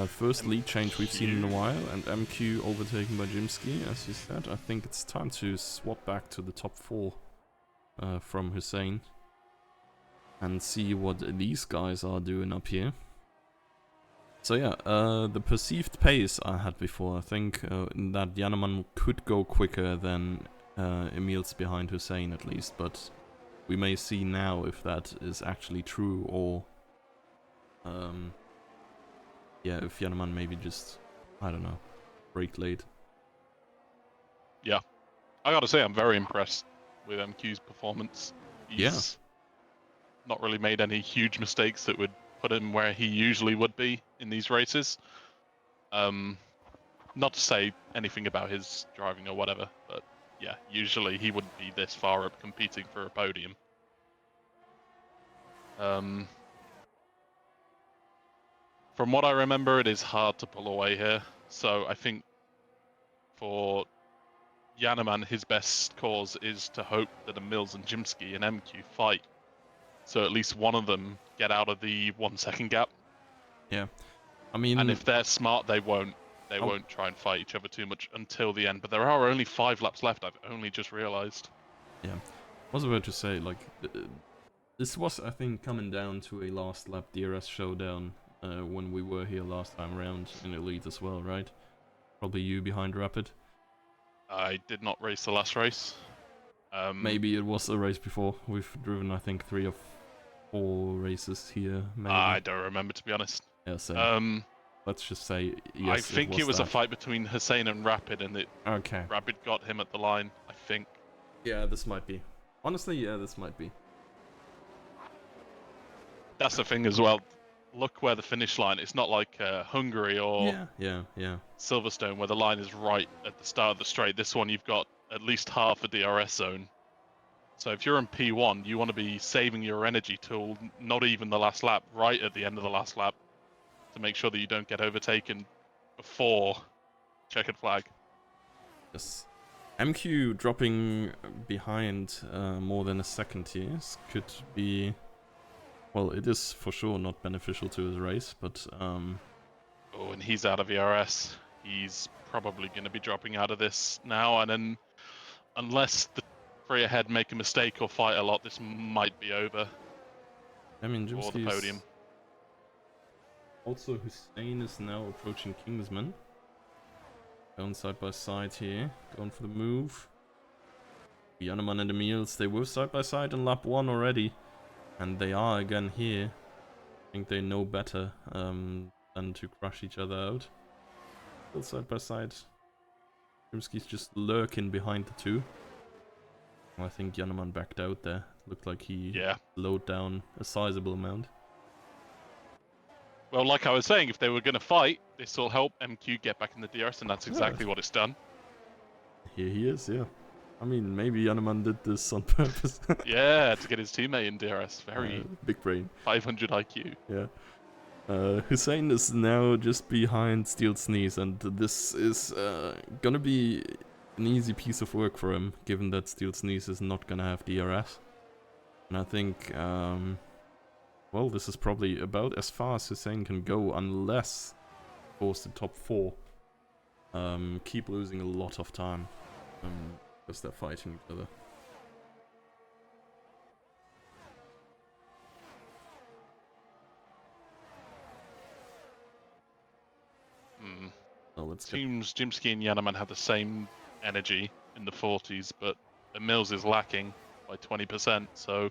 First lead change we've seen in a while, and MQ overtaken by Jimsky, as you said. I think it's time to swap back to the top 4 from Hussein and see what these guys are doing up here. So yeah, the perceived pace I had before, I think that Yanneman could go quicker than Emil's behind Hussein at least, but we may see now if that is actually true, or yeah, if Yanneman maybe just, I don't know, brake late. Yeah, I gotta say I'm very impressed with MQ's performance. He's not really made any huge mistakes that would put him where he usually would be in these races. Not to say anything about his driving or whatever, but yeah, usually he wouldn't be this far up competing for a podium. From what I remember, it is hard to pull away here. So I think for Yanneman, his best cause is to hope that Mills and Jimsky and MQ fight. So at least one of them get out of the 1 second gap. Yeah, I mean, and if they're smart, they won't try and fight each other too much until the end. But there are only 5 laps left. I've only just realized. Yeah, I was about to say, like, this was, I think, coming down to a last lap DRS showdown when we were here last time around in Elite as well, right? Probably you behind Rapid. I did not race the last race. Maybe it was a race before. We've driven, I think, 3 or 4 races here. Maybe. I don't remember, to be honest. Yeah, same. Let's just say yes. I think it was a fight between Hussein and Rapid, and Rapid got him at the line, I think. Yeah, this might be. Honestly, yeah, this might be. That's the thing as well. Look where the finish line. It's not like Hungary or Silverstone, where the line is right at the start of the straight. This one, you've got at least half a DRS zone. So if you're in P1, you want to be saving your energy till not even the last lap, right at the end of the last lap, to make sure that you don't get overtaken before checkered flag. Yes. MQ dropping behind more than a second here could be... Well, it is for sure not beneficial to his race, but... Oh, and he's out of ERS. He's probably going to be dropping out of this now, and then unless the 3 ahead make a mistake or fight a lot, this might be over. I mean, for the podium. Also, Hussein is now approaching Kingsman. Going side by side here, going for the move. Yanneman and Emils, they were side by side in lap 1 already. And they are again here. I think they know better than to crush each other out. Still side by side. Rimsky's just lurking behind the 2. I think Yanneman backed out there. Looked like he slowed down a sizable amount. Well, like I was saying, if they were going to fight, this will help MQ get back in the DRS, and that's exactly what it's done. Here he is, yeah. I mean, maybe Yanneman did this on purpose. Yeah, to get his teammate in DRS. Very big brain. 500 IQ. Yeah. Hussein is now just behind Steel Sneeze, and this is gonna be an easy piece of work for him, given that Steel Sneeze is not gonna have DRS. And I think, well, this is probably about as far as Hussein can go, unless he goes to top 4. Keep losing a lot of time. Because they're fighting each other. Oh, Seems Jimsky and Yanneman have the same energy in the 40s, but Mills is lacking by 20%. So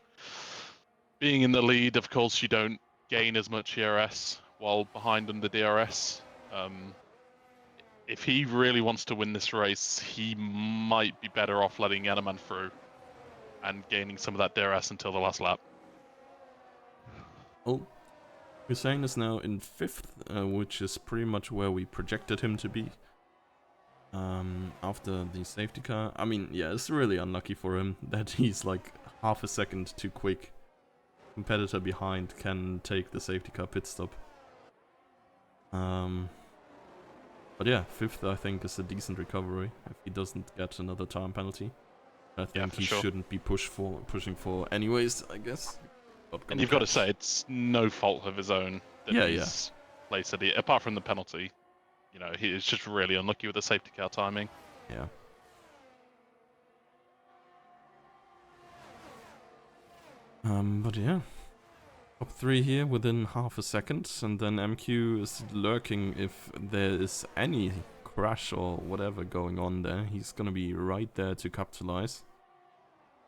being in the lead, of course, you don't gain as much ERS, while behind them the DRS. If he really wants to win this race, he might be better off letting Yanneman through and gaining some of that DRS until the last lap. Oh, Hussein is now in 5th, which is pretty much where we projected him to be. After the safety car. I mean, yeah, it's really unlucky for him that he's like half a second too quick competitor behind can take the safety car pit stop. But yeah, 5th I think is a decent recovery if he doesn't get another time penalty. I think he sure. shouldn't be pushing for anyways, I guess. And you've got to say, it's no fault of his own that he's placed at it, apart from the penalty. You know, he is just really unlucky with the safety car timing. Yeah. But yeah. Top 3 here within half a second, and then MQ is lurking if there is any crash or whatever going on there. He's gonna be right there to capitalize.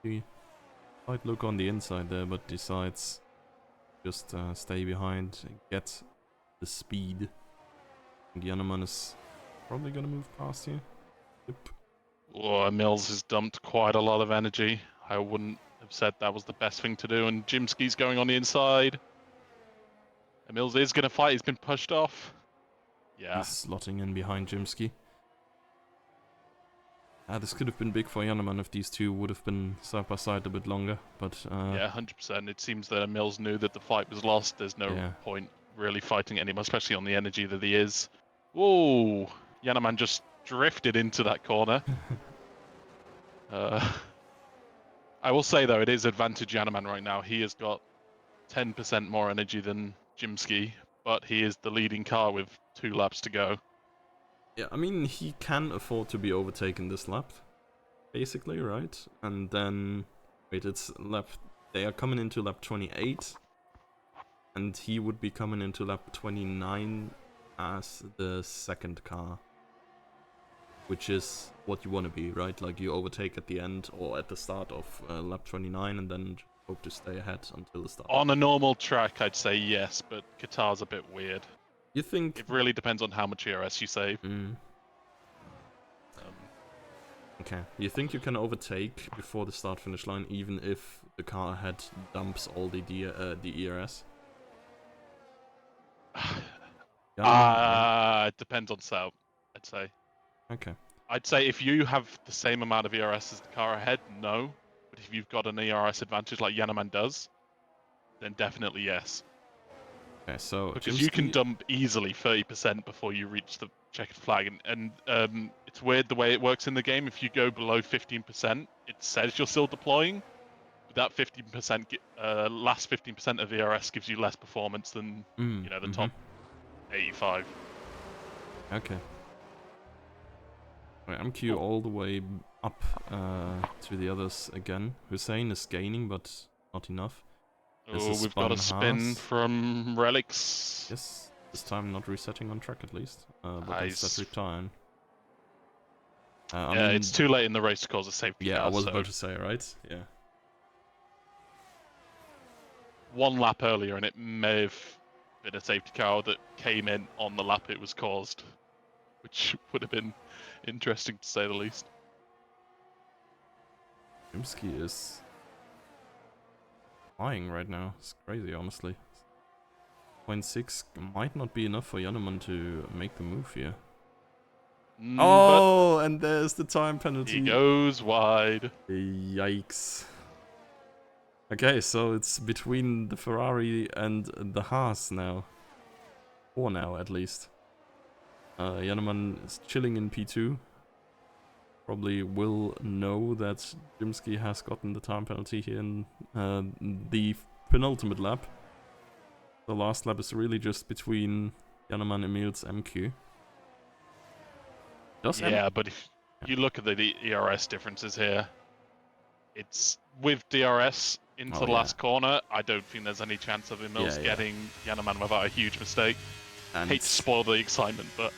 He might look on the inside there, but decides just stay behind and get the speed. And the Yaneman is probably gonna move past here. Yep. Oh, Mills has dumped quite a lot of energy. I wouldn't have said that was the best thing to do, and Jimski's going on the inside. And Mills is going to fight, he's been pushed off. Yeah. He's slotting in behind Jimski. This could have been big for Yaneman if these two would have been side by side a bit longer, but yeah, 100%. It seems that Mills knew that the fight was lost. There's no point really fighting anymore, especially on the energy that he is. Whoa! Yaneman just drifted into that corner. I will say, though, it is advantage Yaneman right now. He has got 10% more energy than Jimski, but he is the leading car with 2 laps to go. Yeah, I mean, he can afford to be overtaken this lap, basically, right? And then, wait, it's lap, they are coming into lap 28, and he would be coming into lap 29 as the second car, which is what you want to be, right? Like, you overtake at the end or at the start of lap 29 and then hope to stay ahead until the start. On a normal track, I'd say yes, but Qatar's a bit weird. You think... It really depends on how much ERS you save. Okay. You think you can overtake before the start-finish line, even if the car ahead dumps all the ERS? It depends on setup, I'd say. Okay. I'd say if you have the same amount of ERS as the car ahead, no. But if you've got an ERS advantage like Yaneman does, then definitely yes. Okay, so because you can dump easily 30% before you reach the checkered flag, and it's weird the way it works in the game. If you go below 15%, it says you're still deploying. But that 15%, last 15% of ERS gives you less performance than the top 85. Okay. Right, MQ all the way up to the others again. Hussein is gaining, but not enough. Oh, we've got a spin from Relics. Yes, this time not resetting on track at least, but instead retiring. I mean, it's too late in the race to cause a safety car. Yeah, I was about to say, right? Yeah. 1 lap earlier, and it may have been a safety car that came in on the lap it was caused, which would have been interesting to say the least. Rimsky is flying right now. It's crazy, honestly. 0.6 might not be enough for Yaneman to make the move here. Oh, and there's the time penalty. He goes wide. Yikes. Okay, so it's between the Ferrari and the Haas now. 4 now, at least. Yaneman is chilling in P2. Probably will know that Jimski has gotten the time penalty here in the penultimate lap. The last lap is really just between Yaneman, Emil's MQ. But if you look at the ERS differences here, it's with DRS into the last corner. I don't think there's any chance of Emil's getting Yaneman without a huge mistake. And hate to spoil the excitement, but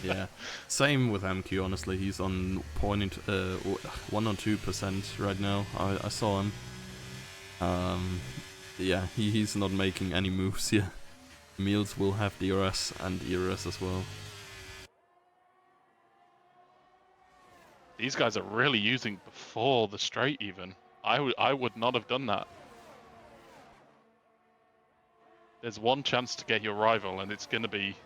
yeah, same with MQ. Honestly, he's on 1 or 2% right now. I saw him. Yeah, he's not making any moves here. Emil's will have DRS and ERS as well. These guys are really using before the straight even. I would not have done that. There's one chance to get your rival, and it's going to be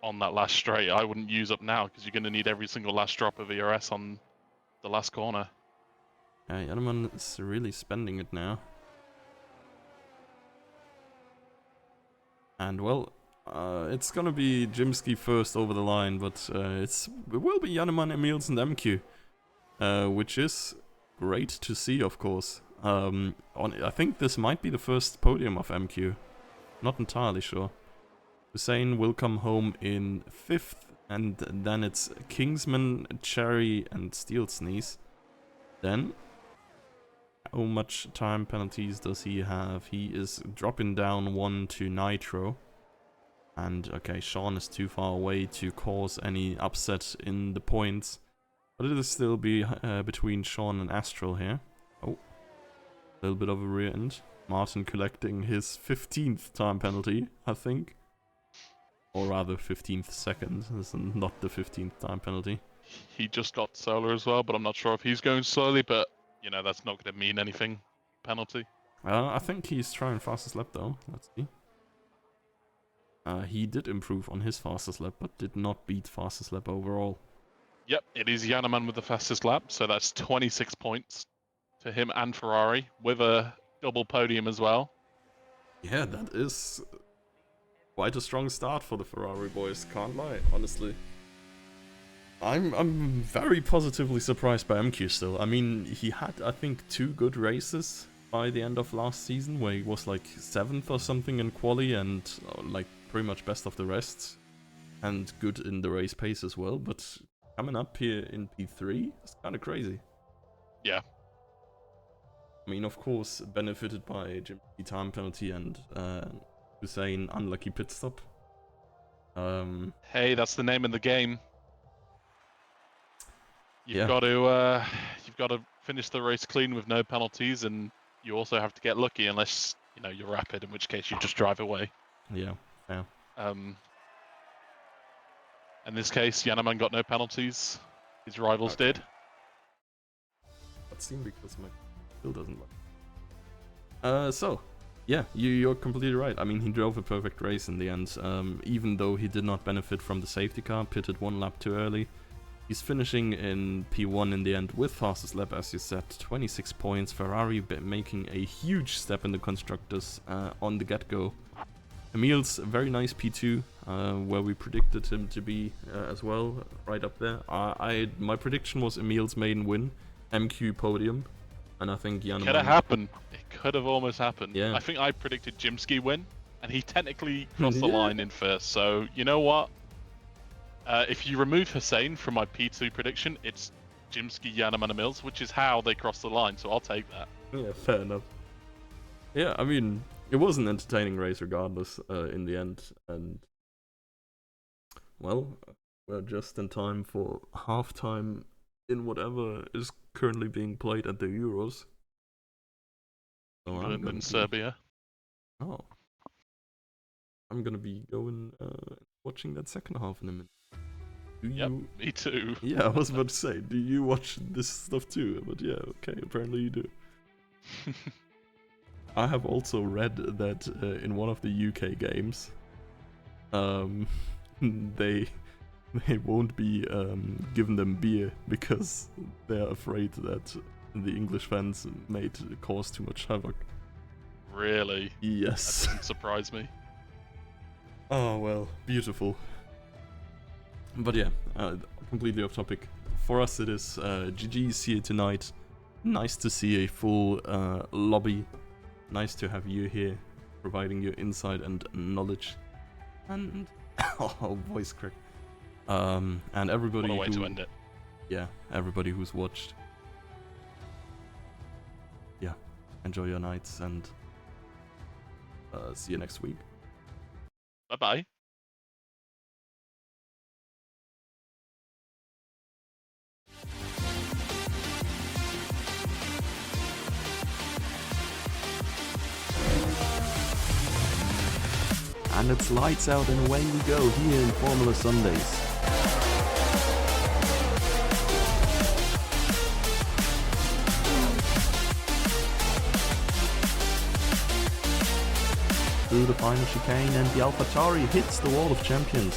on that last straight. I wouldn't use up now, because you're going to need every single last drop of ERS on the last corner. Yeah, Yaneman is really spending it now. And well, it's gonna be Jimsky first over the line, but it will be Janneman, Emils, and MQ, which is great to see, of course. I think this might be the first podium of MQ. Not entirely sure. Hussein will come home in 5th, and then it's Kingsman, Cherry, and Steel Sneeze. Then, how much time penalties does he have? He is dropping down 1 to Nitro. And, okay, Sean is too far away to cause any upset in the points. But it'll still be between Sean and Astral here. Oh, a little bit of a rear end. Martin collecting his 15th time penalty, I think. Or rather, 15th second. This is not the 15th time penalty. He just got solar as well, but I'm not sure if he's going slowly, but, you know, that's not going to mean anything. Penalty. I think he's trying fastest lap though. Let's see. He did improve on his fastest lap, but did not beat fastest lap overall. Yep, it is Janneman with the fastest lap, so that's 26 points to him and Ferrari, with a double podium as well. Yeah, that is quite a strong start for the Ferrari boys, can't lie, honestly. I'm very positively surprised by MQ still. I mean, he had, I think, 2 good races by the end of last season, where he was like 7th or something in quali and like pretty much best of the rest. And good in the race pace as well, but coming up here in P3, it's kind of crazy. Yeah. I mean, of course, benefited by Jimmy time penalty and Hussein unlucky pit stop. Hey, that's the name of the game. You've got to finish the race clean with no penalties, and you also have to get lucky unless you know you're rapid, in which case you just drive away. Yeah. In this case, Janneman got no penalties. His rivals did. That seemed because my still doesn't like. So, yeah, you're completely right. I mean, he drove a perfect race in the end. Even though he did not benefit from the safety car, pitted 1 lap too early. He's finishing in P1 in the end with fastest lap, as you said, 26 points. Ferrari making a huge step in the constructors on the get-go. Emil's a very nice P2, where we predicted him to be as well, right up there. My prediction was Emil's maiden win, MQ podium, and I think Janneman... Could have happened. It could have almost happened. Yeah. I think I predicted Jimsky win, and he technically crossed the line in first. So, you know what? If you remove Hussein from my P2 prediction, it's Jimsky, Janneman, and Mills, which is how they crossed the line, so I'll take that. Yeah, fair enough. Yeah, I mean, it was an entertaining race regardless in the end, and well, we're just in time for halftime in whatever is currently being played at the Euros. So England and Serbia. Oh. I'm gonna be going watching that second half in a minute. Do you... Yep, me too. Yeah, I was about to say, do you watch this stuff too? But yeah, okay, apparently you do. I have also read that in one of the UK games, they won't be giving them beer because they're afraid that the English fans may cause too much havoc. Really? Yes. That doesn't surprise me. Oh well, beautiful. But yeah, completely off topic. For us it is GG's here tonight. Nice to see a full lobby. Nice to have you here, providing your insight and knowledge. And oh, voice crack. And everybody. What a way to end it. Yeah, everybody who's watched. Yeah, enjoy your nights and see you next week. Bye-bye. And it's lights out and away we go here in Formula Sundays. Through the final chicane and the AlphaTauri hits the wall of champions.